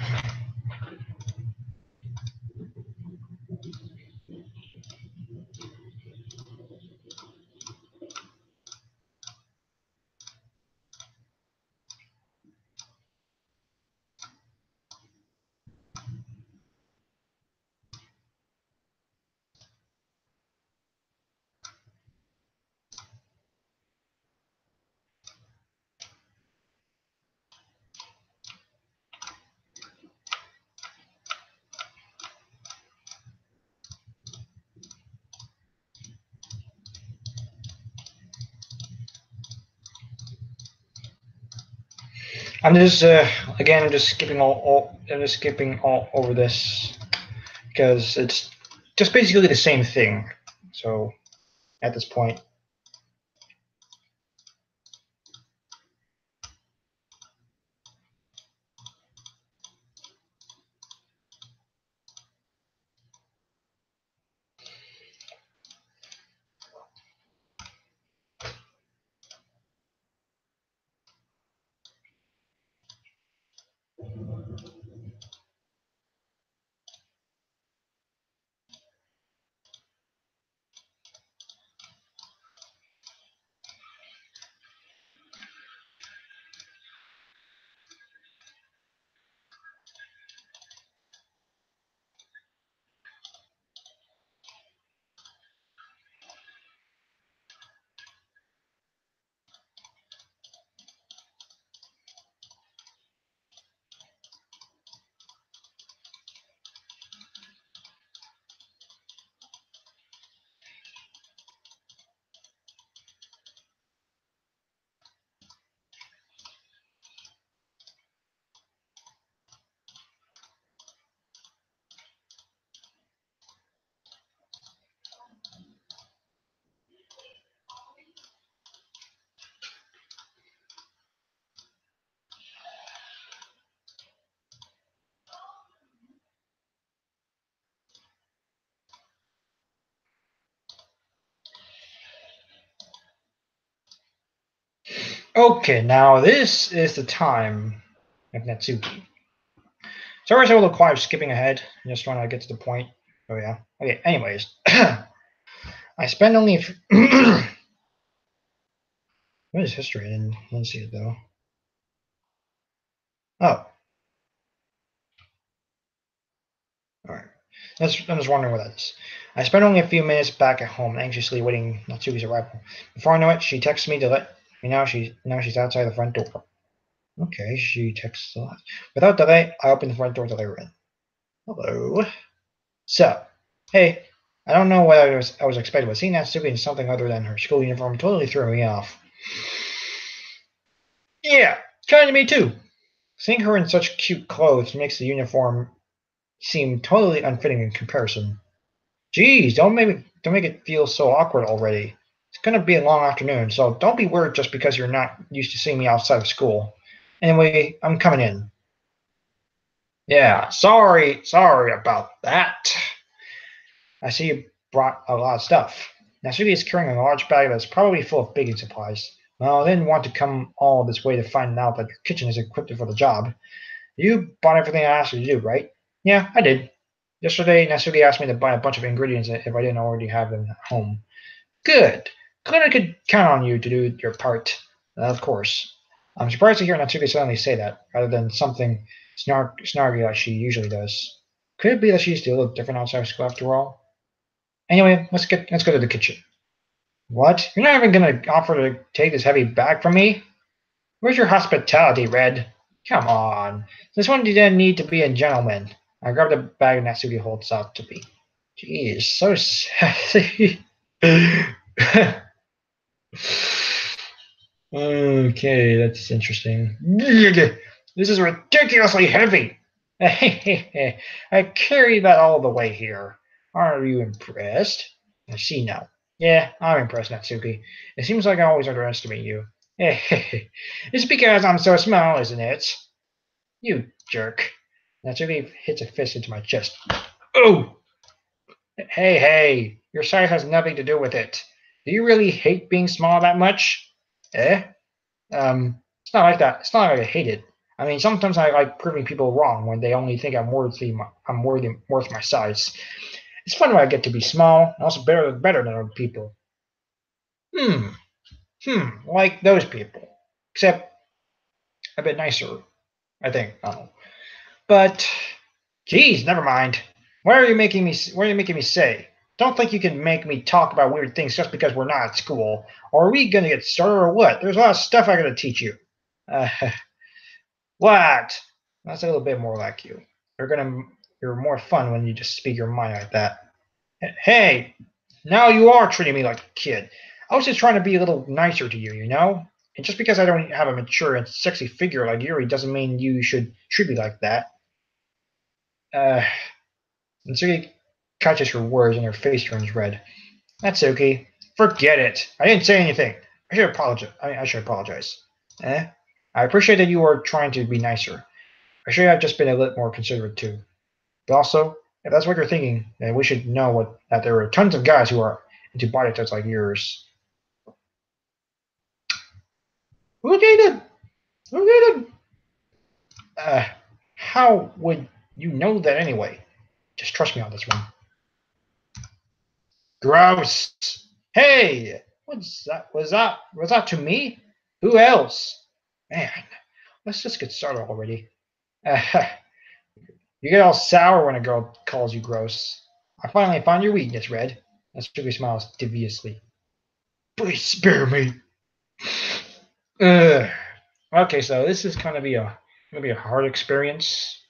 I'm just again, I'm just skipping I'm just skipping all over this because it's just basically the same thing. So at this point. Okay, now this is the time of Natsuki. Sorry, I was a little quiet, skipping ahead. I just want to get to the point. Oh yeah. Okay. Anyways, I spent only. What is history? I didn't see it though. Oh, all right. I'm just wondering what that is. I spent only a few minutes back at home, anxiously waiting Natsuki's arrival. Before I know it, she texts me to let me know she's outside the front door. Okay, she texts a lot. Without delay, I open the front door to let her in. Hello. So, hey, I don't know what I was expecting, but seeing Natsuki in something other than her school uniform totally threw me off. Yeah, kind of me too. Seeing her in such cute clothes makes the uniform seem totally unfitting in comparison. Geez, don't make it feel so awkward already. It's gonna be a long afternoon, so don't be weird just because you're not used to seeing me outside of school. Anyway, I'm coming in. Yeah, sorry about that. I see you brought a lot of stuff. Natsuki is carrying a large bag that's probably full of baking supplies. Well, I didn't want to come all this way to find out that your kitchen is equipped for the job. You bought everything I asked you to do, right? Yeah, I did. Yesterday, Natsuki asked me to buy a bunch of ingredients if I didn't already have them at home. Good. Glad I could count on you to do your part. Of course. I'm surprised to hear Natsuki suddenly say that, rather than something snarky like she usually does. Could it be that she's a little different outside of school after all? Anyway, let's go to the kitchen. What? You're not even gonna offer to take this heavy bag from me? Where's your hospitality, Red? Come on. This one didn't need to be a gentleman. I grabbed the bag Natsuki holds out to me. Jeez, so sassy. Okay, that's interesting. This is ridiculously heavy. I carried that all the way here. Are you impressed? I see now. Yeah, I'm impressed, Natsuki. It seems like I always underestimate you. It's because I'm so small, isn't it? You jerk. Natsuki hits a fist into my chest. Oh! Hey, your size has nothing to do with it. Do you really hate being small that much? Eh? It's not like that. It's not like I hate it. I mean, sometimes I like proving people wrong when they only think worth my size. It's fun when I get to be small and also better than other people. Hmm, like those people, except a bit nicer, I think. I don't know. But, geez, never mind. What are you making me say? Don't think you can make me talk about weird things just because we're not at school. Or are we gonna get started or what? There's a lot of stuff I gotta teach you. Uh, what? That's a little bit more like you. You're more fun when you just speak your mind like that. Hey, now you are treating me like a kid. I was just trying to be a little nicer to you, you know? And just because I don't have a mature and sexy figure like Yuri doesn't mean you should treat me like that. Uh, Natsuki catches her words and her face turns red. That's okay. Forget it. I didn't say anything. I should apologize. Eh? I appreciate that you are trying to be nicer. I should have just been a little more considerate too. But also, if that's what you're thinking, then we should know that there are tons of guys who are into body types like yours. Who did it? Who did it? How would you know that anyway? Just trust me on this one. Gross. Hey, what's that? Was that to me? Who else? Man, let's just get started already. You get all sour when a girl calls you gross. I finally found your weakness, Red. Natsuki smiles deviously. Please spare me. Okay, so this is gonna be a hard experience.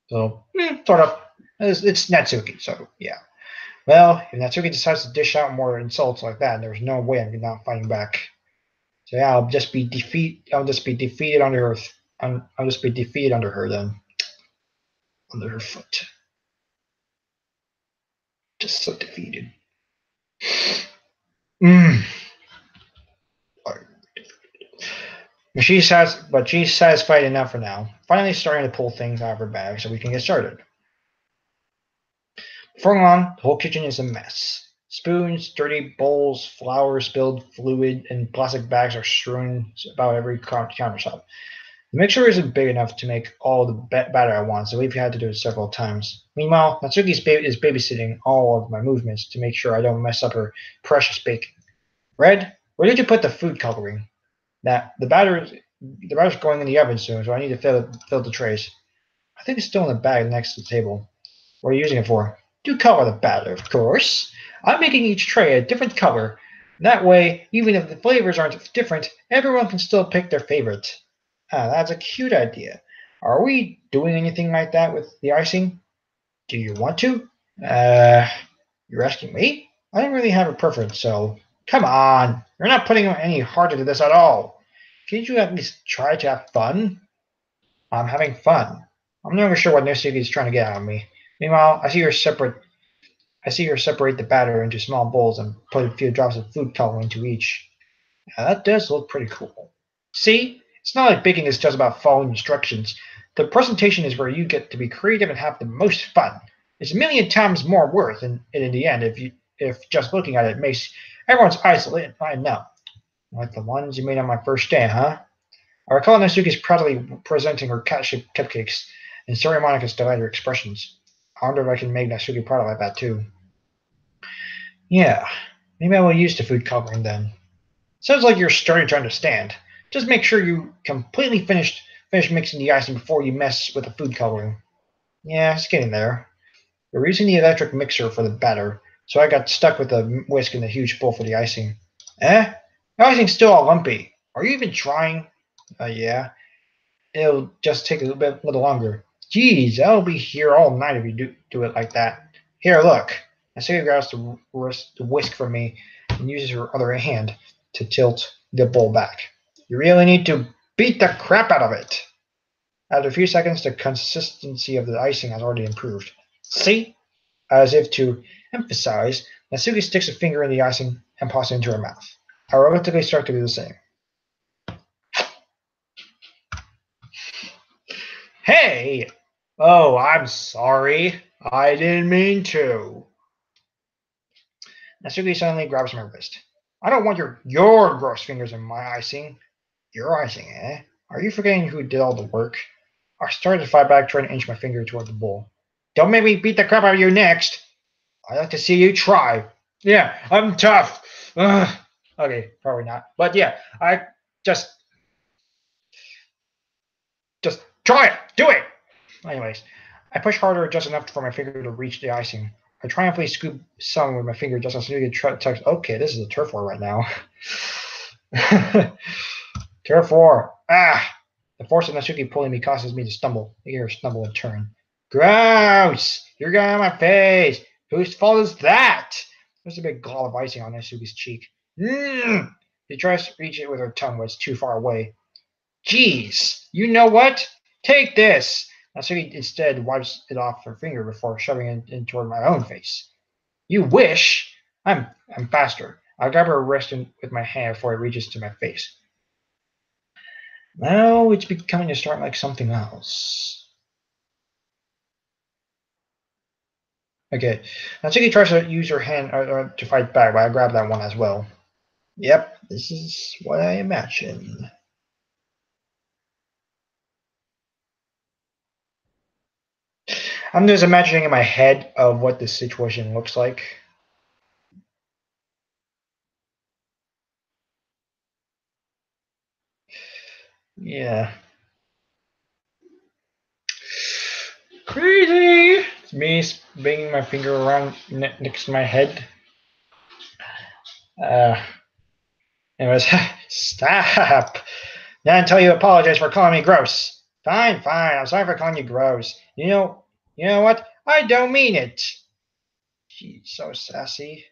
So, sort of. It's Natsuki, so yeah. Well, if Natsuki decides to dish out more insults like that, there's no way I'm not fighting back. So yeah, I'll just be defeated under her. I'll just be defeated under her then, under her foot. Just so defeated. Mm. She's satisfied enough for now. Finally starting to pull things out of her bag so we can get started. Before long, the whole kitchen is a mess. Spoons, dirty bowls, flour, spilled fluid, and plastic bags are strewn about every countertop. The mixture isn't big enough to make all the batter at once, so we've had to do it several times. Meanwhile, Natsuki is babysitting all of my movements to make sure I don't mess up her precious baking. Red, where did you put the food coloring? The batter's going in the oven soon, so I need to fill the trays. I think it's still in the bag next to the table. What are you using it for? To color the batter, of course. I'm making each tray a different color. That way, even if the flavors aren't different, everyone can still pick their favorite. Ah, that's a cute idea. Are we doing anything like that with the icing? Do you want to? Uh, you're asking me? I don't really have a preference, so come on. You're not putting any heart into this at all. Can't you at least try to have fun? I'm having fun. I'm not even sure what Nisugi is trying to get out of me. Meanwhile, I see her separate the batter into small bowls and put a few drops of food coloring into each. Now that does look pretty cool. See? It's not like baking is just about following instructions. The presentation is where you get to be creative and have the most fun. It's a million times more worth in the end if just looking at it makes everyone's eyes lit. I know. Like the ones you made on my first day, huh? I recall Natsuki's proudly presenting her cat-shaped cupcakes and Sayori Monika's delighted expressions. I wonder if I can make Natsuki proud like that too. Yeah, maybe I will use the food coloring then. Sounds like you're starting to understand. Just make sure you completely finish mixing the icing before you mess with the food coloring. Yeah, it's getting there. We're using the electric mixer for the batter, so I got stuck with the whisk in the huge bowl for the icing. Eh? The icing's still all lumpy. Are you even trying? Yeah. It'll just take a little longer. Geez, I'll be here all night if you do it like that. Here, look. Nasiri grabs the whisk from me and uses her other hand to tilt the bowl back. You really need to beat the crap out of it. After a few seconds, the consistency of the icing has already improved. See? As if to emphasize, Natsuki sticks a finger in the icing and pops it into her mouth. I reluctantly start to do the same. Hey! Oh, I'm sorry. I didn't mean to. Natsuki suddenly grabs my wrist. I don't want your gross fingers in my icing. Your icing, eh? Are you forgetting who did all the work? I started to fight back, trying to inch my finger toward the bowl. Don't make me beat the crap out of you next. I'd like to see you try. Yeah, I'm tough. Ugh. Okay, probably not. But yeah, I just try it. Do it. Anyways, I push harder just enough for my finger to reach the icing. I triumphantly scoop some with my finger just as soon as it touches. Okay, this is a turf war right now. Turf war. Ah! The force of Natsuki pulling me causes me to stumble. I hear her stumble and turn. Gross! You're going on my face. Whose fault is that? There's a big glob of icing on Natsuki's cheek. Mmm! She tries to reach it with her tongue, but it's too far away. Jeez! You know what? Take this! Natsuki instead wipes it off her finger before shoving it in toward my own face. You wish! I'm faster. I grab her wrist with my hand before it reaches to my face. Now it's becoming to start like something else. Okay, Natsuki tries to use her hand to fight back, but I grab that one as well. Yep, this is what I imagine. I'm just imagining in my head of what this situation looks like. Yeah. Crazy! It's me banging my finger around next to my head. Anyways, stop! Not until you apologize for calling me gross. Fine, fine. I'm sorry for calling you gross. You know what? I don't mean it. She's so sassy.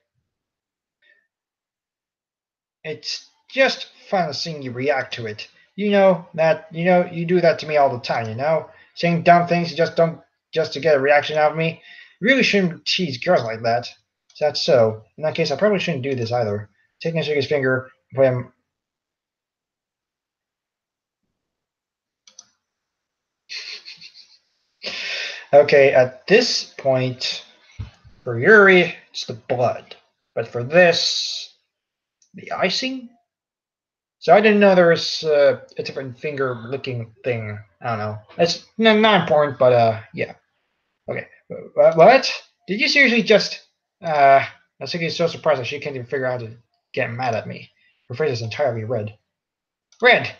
It's just fun seeing you react to it. You do that to me all the time, saying dumb things just to get a reaction out of me. You really shouldn't tease girls like that. Is that so? In that case, I probably shouldn't do this either. Taking Suga's finger, put him. Okay, at this point, for Yuri, it's the blood. But for this, the icing. So I didn't know there was a different finger licking thing. I don't know. It's not important, but yeah. Okay. What? Did you seriously just? Natsuki is so surprised that she can't even figure out how to get mad at me. Her face is entirely red. Red.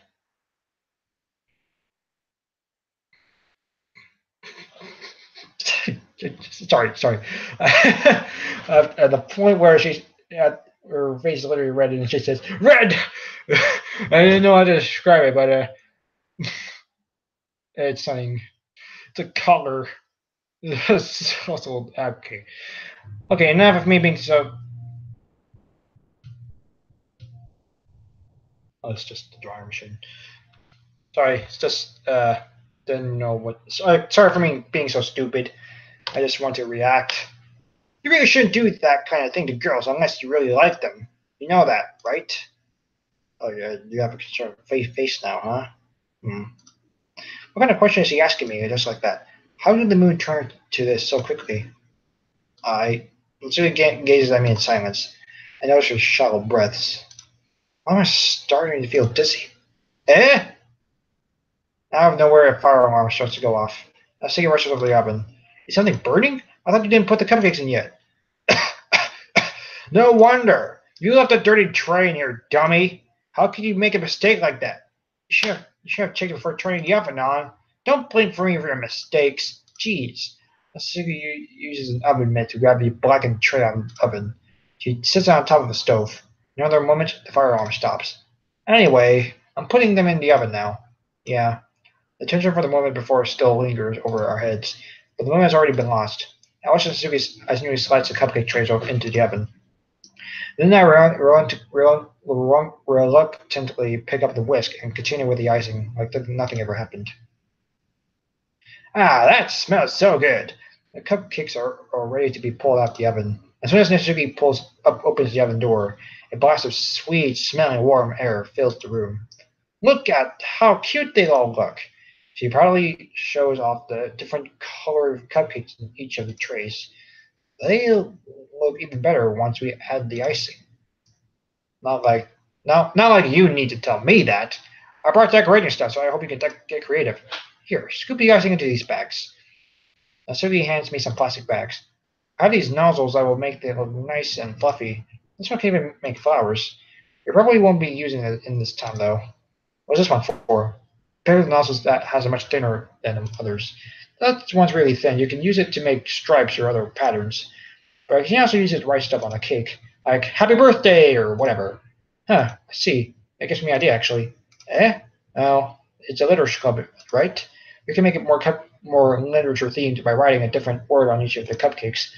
sorry. At the point where she's at her face is literally red, and she says, "Red." I didn't know how to describe it, but it's something. It's a color. It's also okay. Okay, enough of me being so. Oh, it's just the drawing machine. Sorry, it's just didn't know what. Sorry for me being so stupid. I just want to react. You really shouldn't do that kind of thing to girls unless you really like them. You know that, right? Oh yeah, you have a concerned face now, huh? Hmm. What kind of question is he asking me just like that? How did the mood turn to this so quickly? I Mitsui gazes at me in silence. I notice her shallow breaths. Why am I starting to feel dizzy? Eh? Out of nowhere, a fire alarm starts to go off. A cigarette rushes over the oven. Is something burning? I thought you didn't put the cupcakes in yet. No wonder. You left a dirty tray in here, dummy. How could you make a mistake like that? You should have checked before turning the oven on. Don't blame me for your mistakes. Jeez. Asuka uses an oven mitt to grab the blackened tray on the oven. She sits on top of the stove. In another moment, the fire alarm stops. Anyway, I'm putting them in the oven now. Yeah. The tension for the moment before still lingers over our heads, but the moment has already been lost. I watch as Nui slides the cupcake trays over into the oven. Then I reluctantly pick up the whisk and continue with the icing, like nothing ever happened. Ah, that smells so good! The cupcakes are ready to be pulled out the oven. As soon as Natsuki opens the oven door, a blast of sweet, smelling warm air fills the room. Look at how cute they all look! She proudly shows off the different colored cupcakes in each of the trays. They look even better once we add the icing. Not like not like you need to tell me that. I brought decorating stuff, so I hope you can get creative. Here, scoop the icing into these bags. Sugi hands me some plastic bags. I have these nozzles that will make them look nice and fluffy. This one can even make flowers. You probably won't be using it in this time, though. What's this one for? Pair of nozzles that has a much thinner than others. That one's really thin. You can use it to make stripes or other patterns. But you can also use it to write stuff on a cake, like "Happy Birthday" or whatever. Huh, I see. That gives me an idea, actually. Eh? Well, it's a literature club, right? We can make it more literature themed by writing a different word on each of the cupcakes.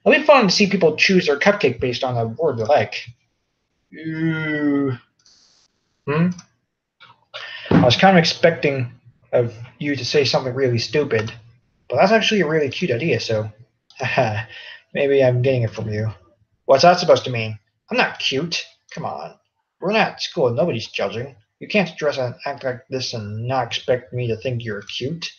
It'll be fun to see people choose their cupcake based on the word they like. Ooh. Hmm? I was kind of expecting of you to say something really stupid, but that's actually a really cute idea, so haha, maybe I'm getting it from you. What's that supposed to mean? I'm not cute. Come on. We're not at school and nobody's judging. You can't dress and act like this and not expect me to think you're cute.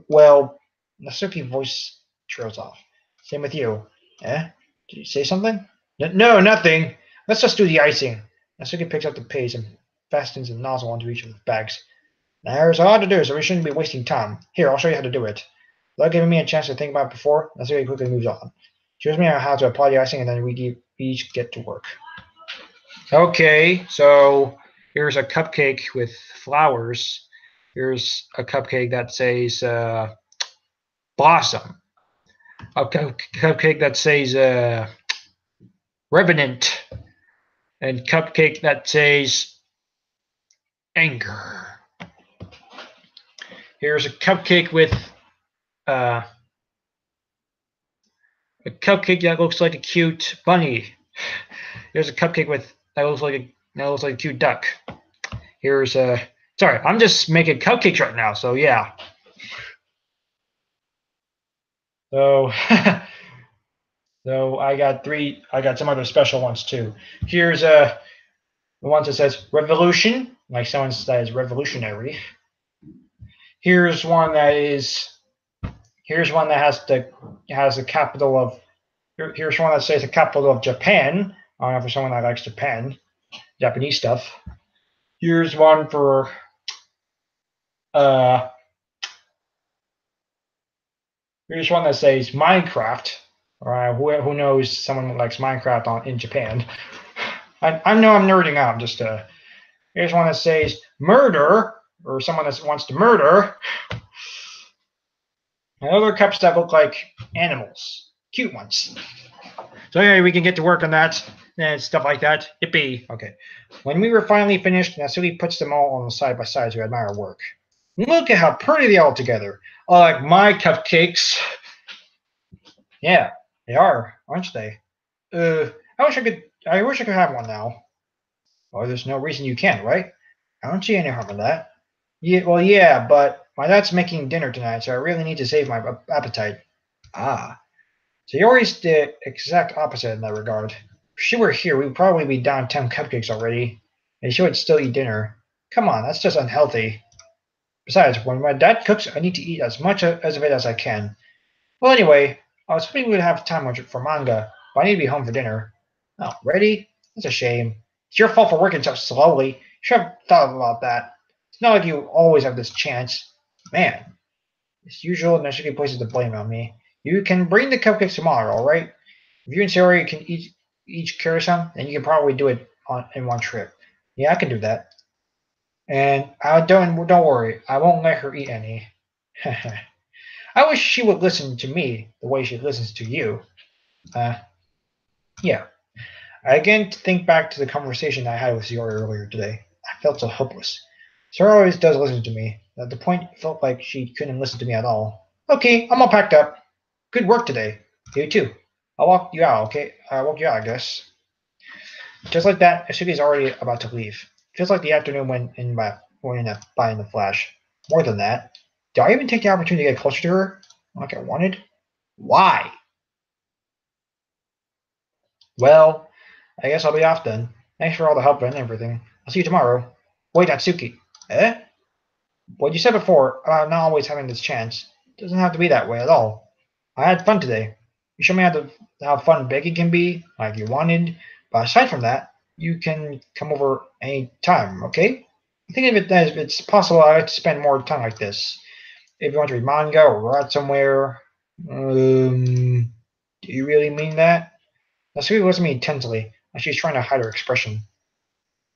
Well, Nasuki's voice trails off. Same with you. Eh? Did you say something? No, nothing. Let's just do the icing. Nasuki picks up the paste and fastens the nozzle onto each of the bags. There's a lot to do, so we shouldn't be wasting time. Here, I'll show you how to do it. Without giving me a chance to think about it before, Nasuki quickly moves on. She shows me how to apply the icing, and then we each get to work. Okay, so here's a cupcake with flowers. Here's a cupcake that says blossom. A cupcake that says revenant. And cupcake that says anger. Here's a cupcake with a cupcake that looks like a cute bunny. Here's a cupcake that looks like a cute duck. Here's a sorry, I'm just making cupcakes right now, so yeah. So so I got some other special ones too. Here's the one that says revolution, like someone says revolutionary. Here's one that has the capital of Here's one that says the capital of Japan. I don't know for someone that likes Japanese stuff. Here's one for uh. Here's one that says Minecraft. Who knows someone who likes Minecraft in Japan? I know I'm nerding out. Here's one that says murder, or someone that wants to murder. And other cups that look like animals, cute ones. So anyway, we can get to work on that and stuff like that. Yippee. Okay. When we were finally finished, Nasuli puts them all on the side by side to admire our work. Look at how pretty they all together. Like my cupcakes. Yeah, they are, aren't they? I wish I could have one now. Well, there's no reason you can't, right? I don't see any harm in that. Yeah, well, yeah, but my dad's making dinner tonight, so I really need to save my appetite. Ah, Sayori's the exact opposite in that regard. If she were here, we'd probably be down 10 cupcakes already, and she would still eat dinner. Come on, that's just unhealthy. Besides, when my dad cooks, I need to eat as much of it as I can. Well, anyway, I was hoping we'd have time for manga, but I need to be home for dinner. Oh, ready? That's a shame. It's your fault for working so slowly. You should have thought about that. It's not like you always have this chance. Man, as usual, Nashiki places the blame on me. You can bring the cupcakes tomorrow, all right? If you and Sayori can each carry some, then you can probably do it in one trip. Yeah, I can do that. And I don't worry, I won't let her eat any. I wish she would listen to me the way she listens to you. Uh, yeah. I again think back to the conversation I had with Sayori earlier today. I felt so hopeless. Sayori always does listen to me. At the point, it felt like she couldn't listen to me at all. Okay, I'm all packed up. Good work today. You too. I'll walk you out, okay? I'll walk you out, I guess. Just like that, Asuki's already about to leave. Feels like the afternoon went by in a flash. More than that. Did I even take the opportunity to get closer to her? Like I wanted? Why? Well, I guess I'll be off then. Thanks for all the help and everything. I'll see you tomorrow. Wait, Natsuki. Eh? What you said before about not always having this chance doesn't have to be that way at all. I had fun today. You showed me how fun baking can be, like you wanted. But aside from that, you can come over any time, okay? I think if it's possible, I'd like to spend more time like this. If you want to read manga or write somewhere. Do you really mean that? Natsuki looks at me intensely, like she's trying to hide her expression.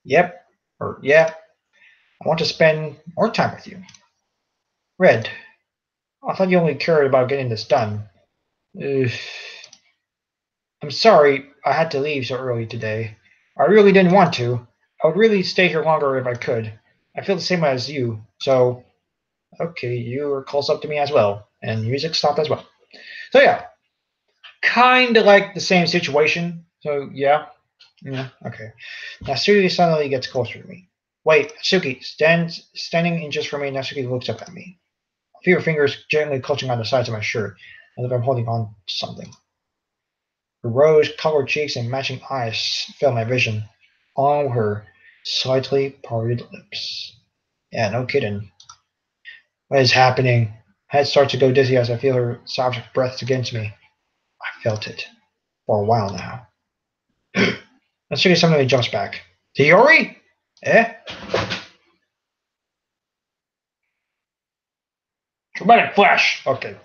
Yep. Or yeah. I want to spend more time with you. Red. I thought you only cared about getting this done. Ugh. I'm sorry I had to leave so early today. I really didn't want to. I would really stay here longer if I could. I feel the same way as you. So, okay, you are close up to me as well. And music stopped as well. So yeah, kind of like the same situation. So yeah. Yeah, okay. Natsuki suddenly gets closer to me. Wait, Natsuki, standing in just for me, Natsuki looks up at me. I feel her fingers gently clutching on the sides of my shirt, as if I'm holding on to something. Her rose-colored cheeks and matching eyes fill my vision, along with her slightly parted lips. Yeah, no kidding. What is happening? My head starts to go dizzy as I feel her soft breath against me. I felt it for a while now. Natsuki suddenly jumps back. Sayori? Eh? Dramatic flash. Okay.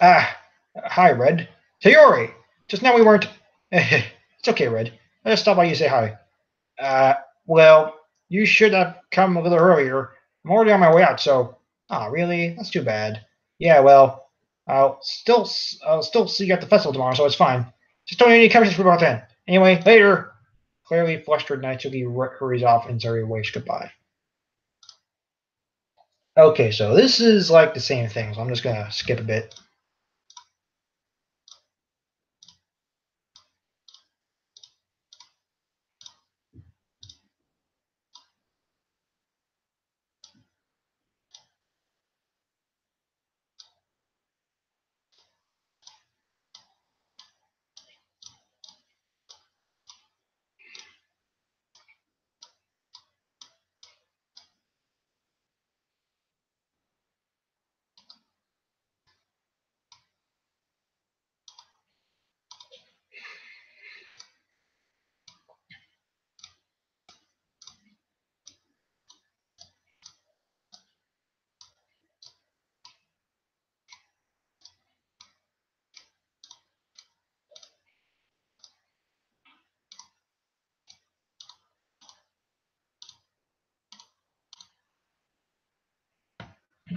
Ah, hi, Red. Sayori! Just now we weren't. It's okay, Red. I just stopped by you to say hi. Uh, well, you should have come a little earlier. I'm already on my way out, so. Ah, really? That's too bad. Yeah, well, I'll still see you at the festival tomorrow, so it's fine. Just don't need any conversations for about then. Anyway, later. Clearly flustered, Naitsuki hurries off and Sayori waves goodbye. Okay, so this is like the same thing, so I'm just gonna skip a bit.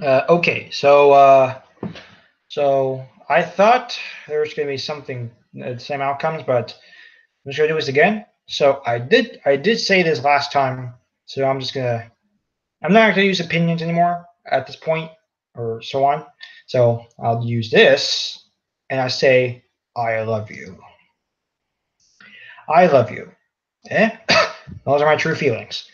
Okay, so I thought there was going to be something the same outcomes, but I'm just going to do this again. So I did say this last time, so I'm not going to use opinions anymore at this point, or so on. So I'll use this, and I say I love you. I love you. Eh? Those are my true feelings.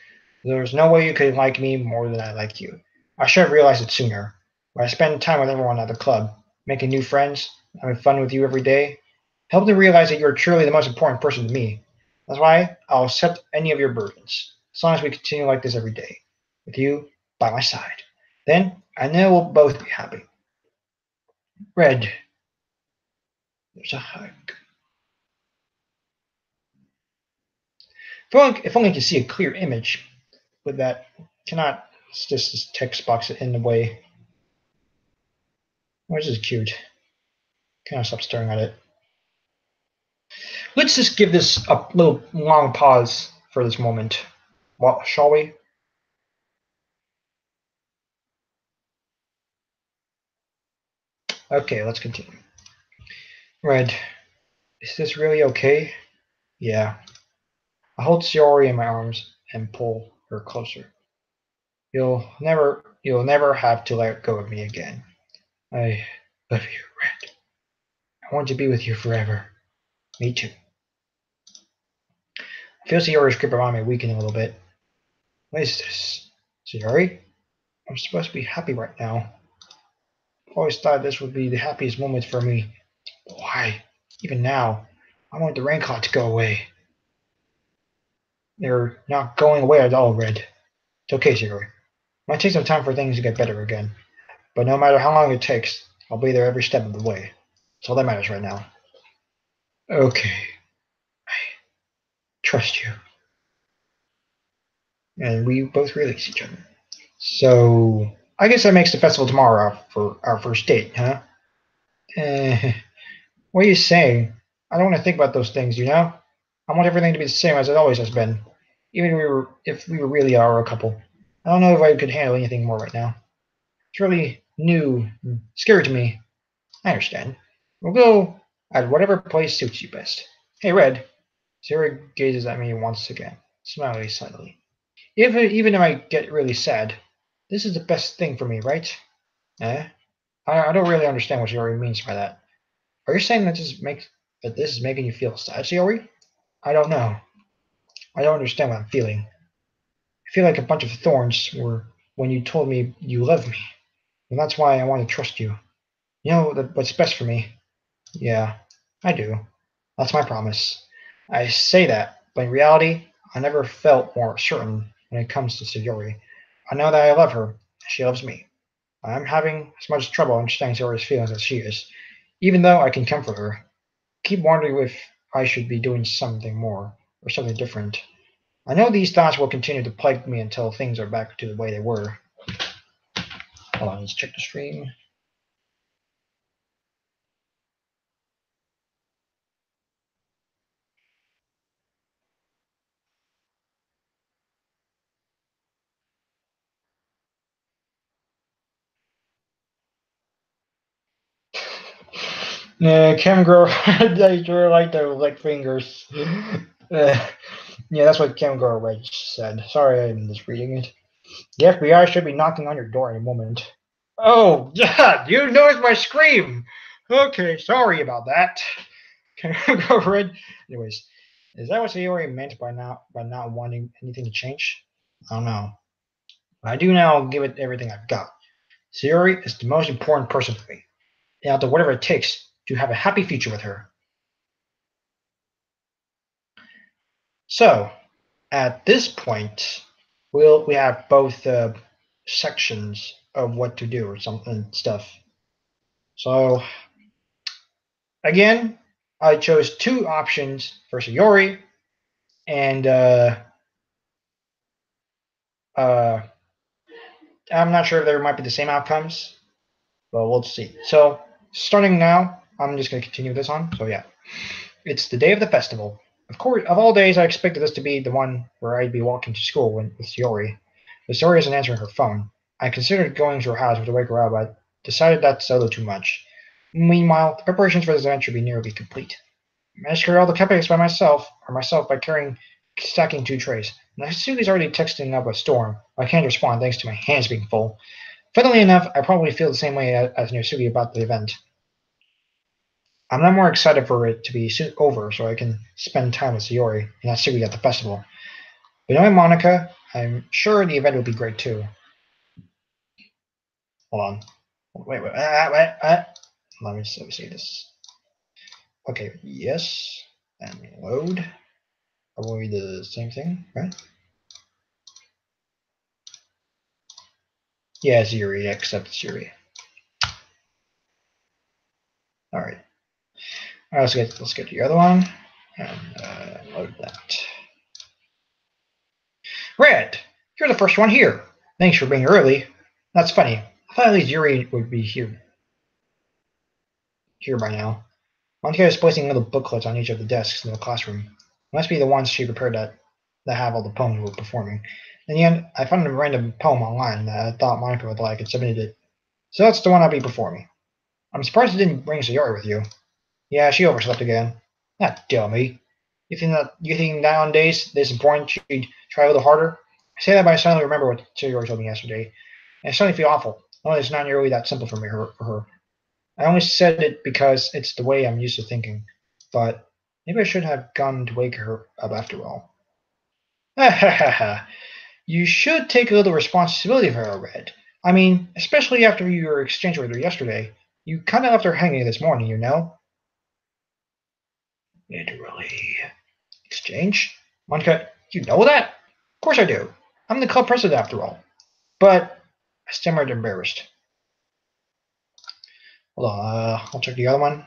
There's no way you could like me more than I like you. I should have realized it sooner. But I spend time with everyone at the club, making new friends, having fun with you every day. Help them realize that you're truly the most important person to me. That's why I'll accept any of your burdens, as long as we continue like this every day, with you by my side. Then I know we'll both be happy. Red, there's a hug. If only I could see a clear image, but that cannot. It's just this text box in the way. Oh, this is cute. Can I stop staring at it? Let's just give this a little long pause for this moment. Well, shall we? Okay, let's continue. Red, is this really okay? Yeah. I hold Sayori in my arms and pull her closer. You'll never have to let go of me again. I love you, Red. I want to be with you forever. Me too. I feel Sayori's grip around me weakening a little bit. What is this? Sayori? I'm supposed to be happy right now. I always thought this would be the happiest moment for me. Why? Even now, I want the rain clouds to go away. They're not going away at all, Red. It's okay, Sayori. It might take some time for things to get better again. But no matter how long it takes, I'll be there every step of the way. That's all that matters right now. Okay, I trust you. And we both release each other. So, I guess that makes the festival tomorrow for our first date, huh? Eh, what are you saying? I don't want to think about those things, you know? I want everything to be the same as it always has been. Even if we were really are a couple. I don't know if I could handle anything more right now. It's really new and scary to me. I understand. We'll go at whatever place suits you best. Hey, Red. Sarah gazes at me once again, smiling slightly. Even if I get really sad, this is the best thing for me, right? Eh? I don't really understand what Sayori means by that. Are you saying that this is making you feel sad, Sayori? I don't know. I don't understand what I'm feeling. I feel like a bunch of thorns were when you told me you love me. And that's why I want to trust you. You know what's best for me. Yeah, I do. That's my promise. I say that, but in reality, I never felt more certain when it comes to Sayori. I know that I love her, and she loves me. I'm having as much trouble understanding Sayori's feelings as she is, even though I can comfort her. I keep wondering if I should be doing something more or something different. I know these thoughts will continue to plague me until things are back to the way they were. Hold on, let's check the stream. Cam Grower, I drew like the like fingers. Yeah, that's what Cam Grower Reg said. Sorry, I'm just reading it. The FBI should be knocking on your door in a moment. Oh, yeah, you noticed my scream. Okay, sorry about that. Cam Grower Reg. Anyways, is that what Sayori meant by not wanting anything to change? I don't know. But I do now give it everything I've got. Sayori is the most important person to me, and I'll do whatever it takes to have a happy future with her. So, at this point, we have both sections of what to do or something stuff. So again, I chose two options for Sayori, and uh, I'm not sure if there might be the same outcomes, but we'll see. So starting now, I'm just going to continue this on. So yeah, it's the day of the festival. Of course, of all days, I expected this to be the one where I'd be walking to school with Sayori. But Sayori isn't answering her phone. I considered going to her house to wake her up, but decided that's a little too much. Meanwhile, the preparations for this event should be nearly complete. I managed to carry all the cupcakes by myself by stacking 2 trays. Natsuki's already texting up a storm. I can't respond thanks to my hands being full. Funnily enough, I probably feel the same way as Natsuki about the event. I'm not more excited for it to be over so I can spend time with Sayori and Natsuki at the festival. But knowing Monika, I'm sure the event will be great too. Hold on. Wait. Let me see this. Okay, yes. And load. Probably the same thing, right? Yeah, Sayori, except Sayori. Alright. Alright, let's get the other one. And load that. Red! You're the first one here. Thanks for being early. That's funny. I thought at least Yuri would be here by now. Monika is placing little booklets on each of the desks in the classroom. It must be the ones she prepared that have all the poems we're performing. In the end, I found a random poem online that I thought Monika would like and submitted it. So that's the one I'll be performing. I'm surprised you didn't bring Sayori with you. Yeah, she overslept again. That dummy. You think nowadays this important she'd try a little harder? I say that, but I suddenly remember what Sayori told me yesterday. And I suddenly feel awful. Only it's not nearly that simple for her. I only said it because it's the way I'm used to thinking. But maybe I should have gone to wake her up after all. Ha ha ha ha. You should take a little responsibility for her, Red. I mean, especially after your exchange with her yesterday. You kind of left her hanging this morning, you know? Literally. Exchange? Monika, you know that? Of course I do. I'm the club president after all. But I stammered, embarrassed. Hold on, I'll check the other one.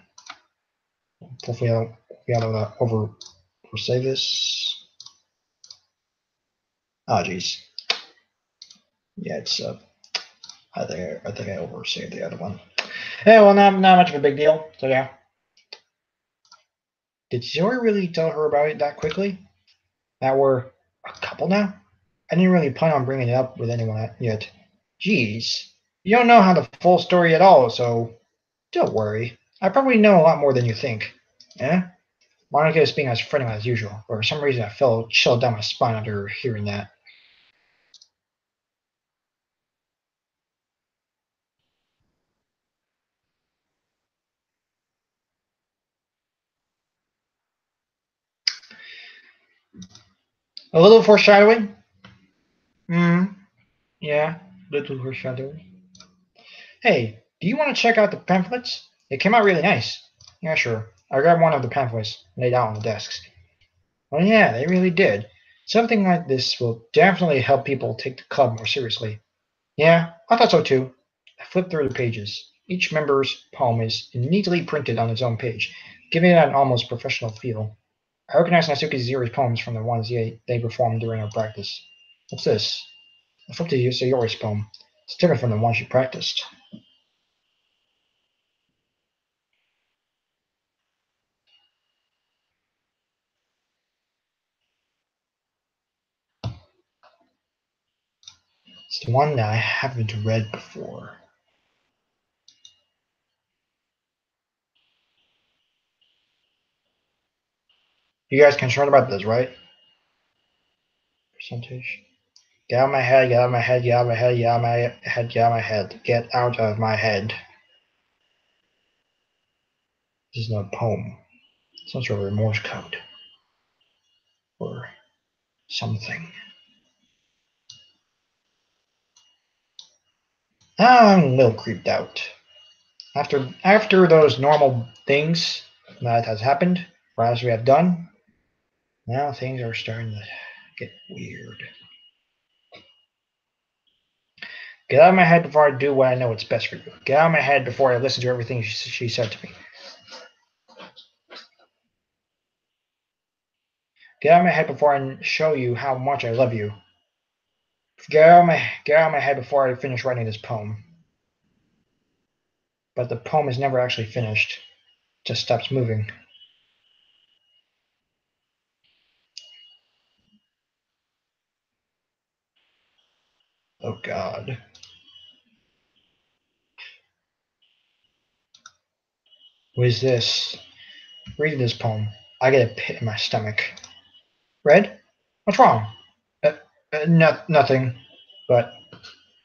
Hopefully I don't oversay this. Oh jeez. Yeah, it's I think I oversaved the other one. Yeah, well, not much of a big deal. So yeah. Did Zori really tell her about it that quickly? That we're a couple now? I didn't really plan on bringing it up with anyone yet. Jeez, you don't know how the full story at all, so don't worry. I probably know a lot more than you think. Eh? Monika is being as friendly as usual, but for some reason I felt chill down my spine after hearing that. A little foreshadowing? Hmm. Yeah, little foreshadowing. Hey, do you want to check out the pamphlets? They came out really nice. Yeah, sure. I grabbed one of the pamphlets laid out on the desks. Well, yeah, they really did. Something like this will definitely help people take the club more seriously. Yeah, I thought so too. I flipped through the pages. Each member's poem is neatly printed on its own page, giving it an almost professional feel. I recognized Natsuki Ziri's poems from the ones they performed during our practice. What's this? I flipped to Sayori's poem. It's different from the one she practiced. It's the one that I haven't read before. You guys concerned about this, right? Percentage. Get out of my head, get out of my head, get out of my head, get out of my head, get out of my head. Get out of my head. This is not a poem. Some sort of Morse code. Or something. I'm a little creeped out. After those normal things that has happened, or as we have done, now things are starting to get weird. Get out of my head before I do what I know is best for you. Get out of my head before I listen to everything she said to me. Get out of my head before I show you how much I love you. Get out of my head before I finish writing this poem. But the poem is never actually finished. It just stops moving. Oh God. What is this? Reading this poem, I get a pit in my stomach. Red? What's wrong? Nothing. But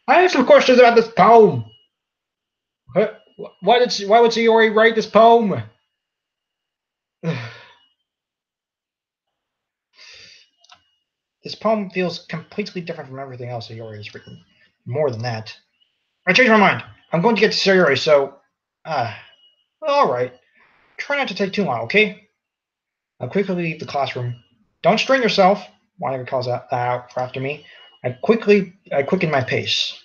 I have some questions about this poem. Why would Sayori write this poem? This poem feels completely different from everything else Sayori has written. More than that. I changed my mind. I'm going to get to Sayori, so... well, alright. Try not to take too long, okay? I'll quickly leave the classroom. Don't strain yourself, Monika calls out after me. I quicken my pace.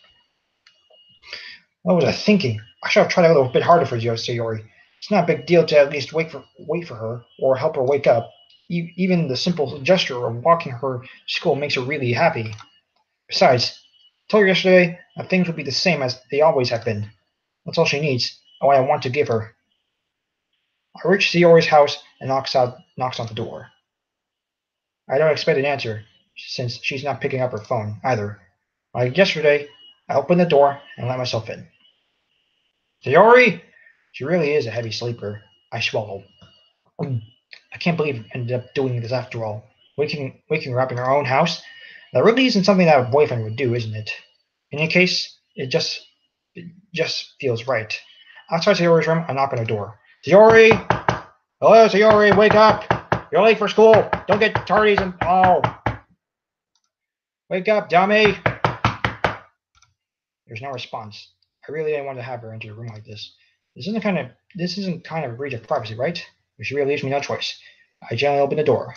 What was I thinking? I should have tried a little bit harder for Sayori. It's not a big deal to at least wait for her or help her wake up. Even the simple gesture of walking her to school makes her really happy. Besides, I told her yesterday that things would be the same as they always have been. That's all she needs, and what I want to give her. I reach Sayori's house and knocks on the door. I don't expect an answer, since she's not picking up her phone either. Like yesterday, I open the door and let myself in. Sayori! She really is a heavy sleeper. I swallow. I can't believe I ended up doing this after all. Waking her up in her own house? That really isn't something that a boyfriend would do, isn't it? In any case, it just feels right. Outside Sayori's room, I knock on her door. Sayori! Hello, Sayori, wake up! You're late for school! Don't get tardies and... Oh! Wake up, dummy! There's no response. I really didn't want to have her enter the room like this. This isn't kind of a breach of privacy, right? But she really leaves me no choice. I gently open the door.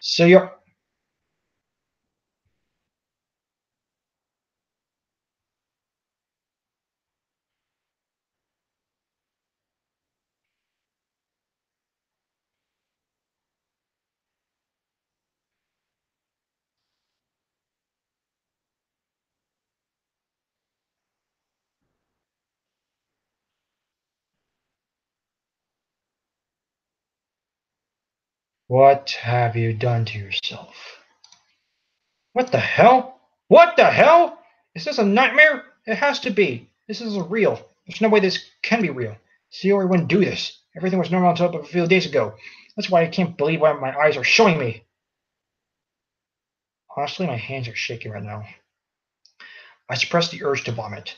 So you're... What have you done to yourself? What the hell? What the hell? Is this a nightmare? It has to be. This isn't real. There's no way this can be real. Sayori wouldn't do this. Everything was normal until a few days ago. That's why I can't believe what my eyes are showing me. Honestly, my hands are shaking right now. I suppressed the urge to vomit.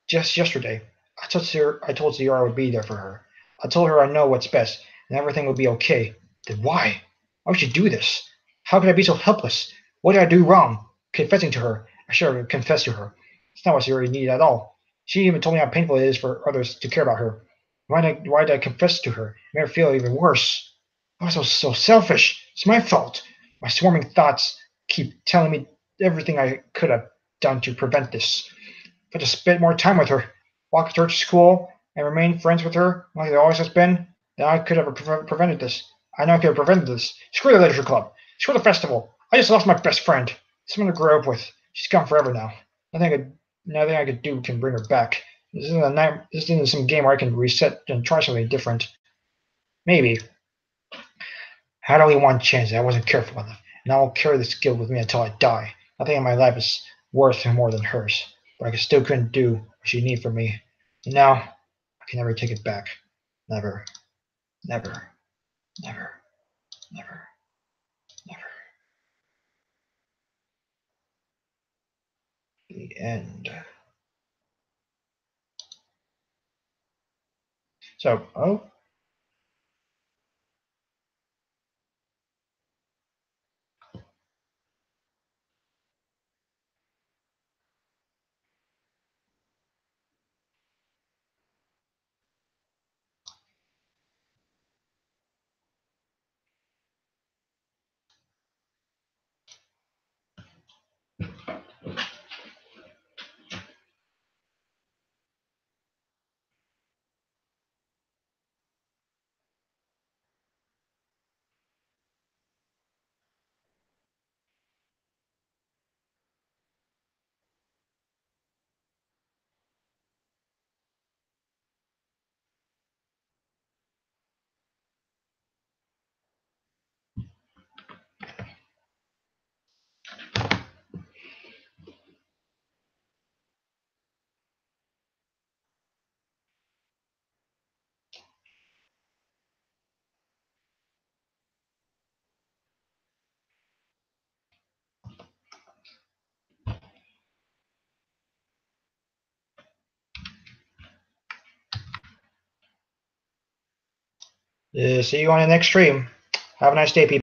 Just yesterday, I told Sayori I would be there for her. I told her I know what's best and everything would be okay. Then why? Why would she do this? How could I be so helpless? What did I do wrong? Confessing to her. I should have confessed to her. It's not what Sayori needed at all. She even told me how painful it is for others to care about her. Why did I confess to her? It made her feel even worse. I was so selfish. It's my fault. My swarming thoughts keep telling me everything I could have done to prevent this. If I just spent more time with her, walk her to school, and remain friends with her like it always has been, then I could have prevented this. I know I could have prevented this. Screw the literature club. Screw the festival. I just lost my best friend. Someone to grow up with. She's gone forever now. Nothing I could do can bring her back. This isn't some game where I can reset and try something different. Maybe. I had only one chance and I wasn't careful enough, and I will carry this guilt with me until I die. Nothing in my life is worth more than hers, but I still couldn't do what she needed from me. And now, I can never take it back. Never, never, never, never, never. The end. So, oh, See you on the next stream. Have a nice day, people.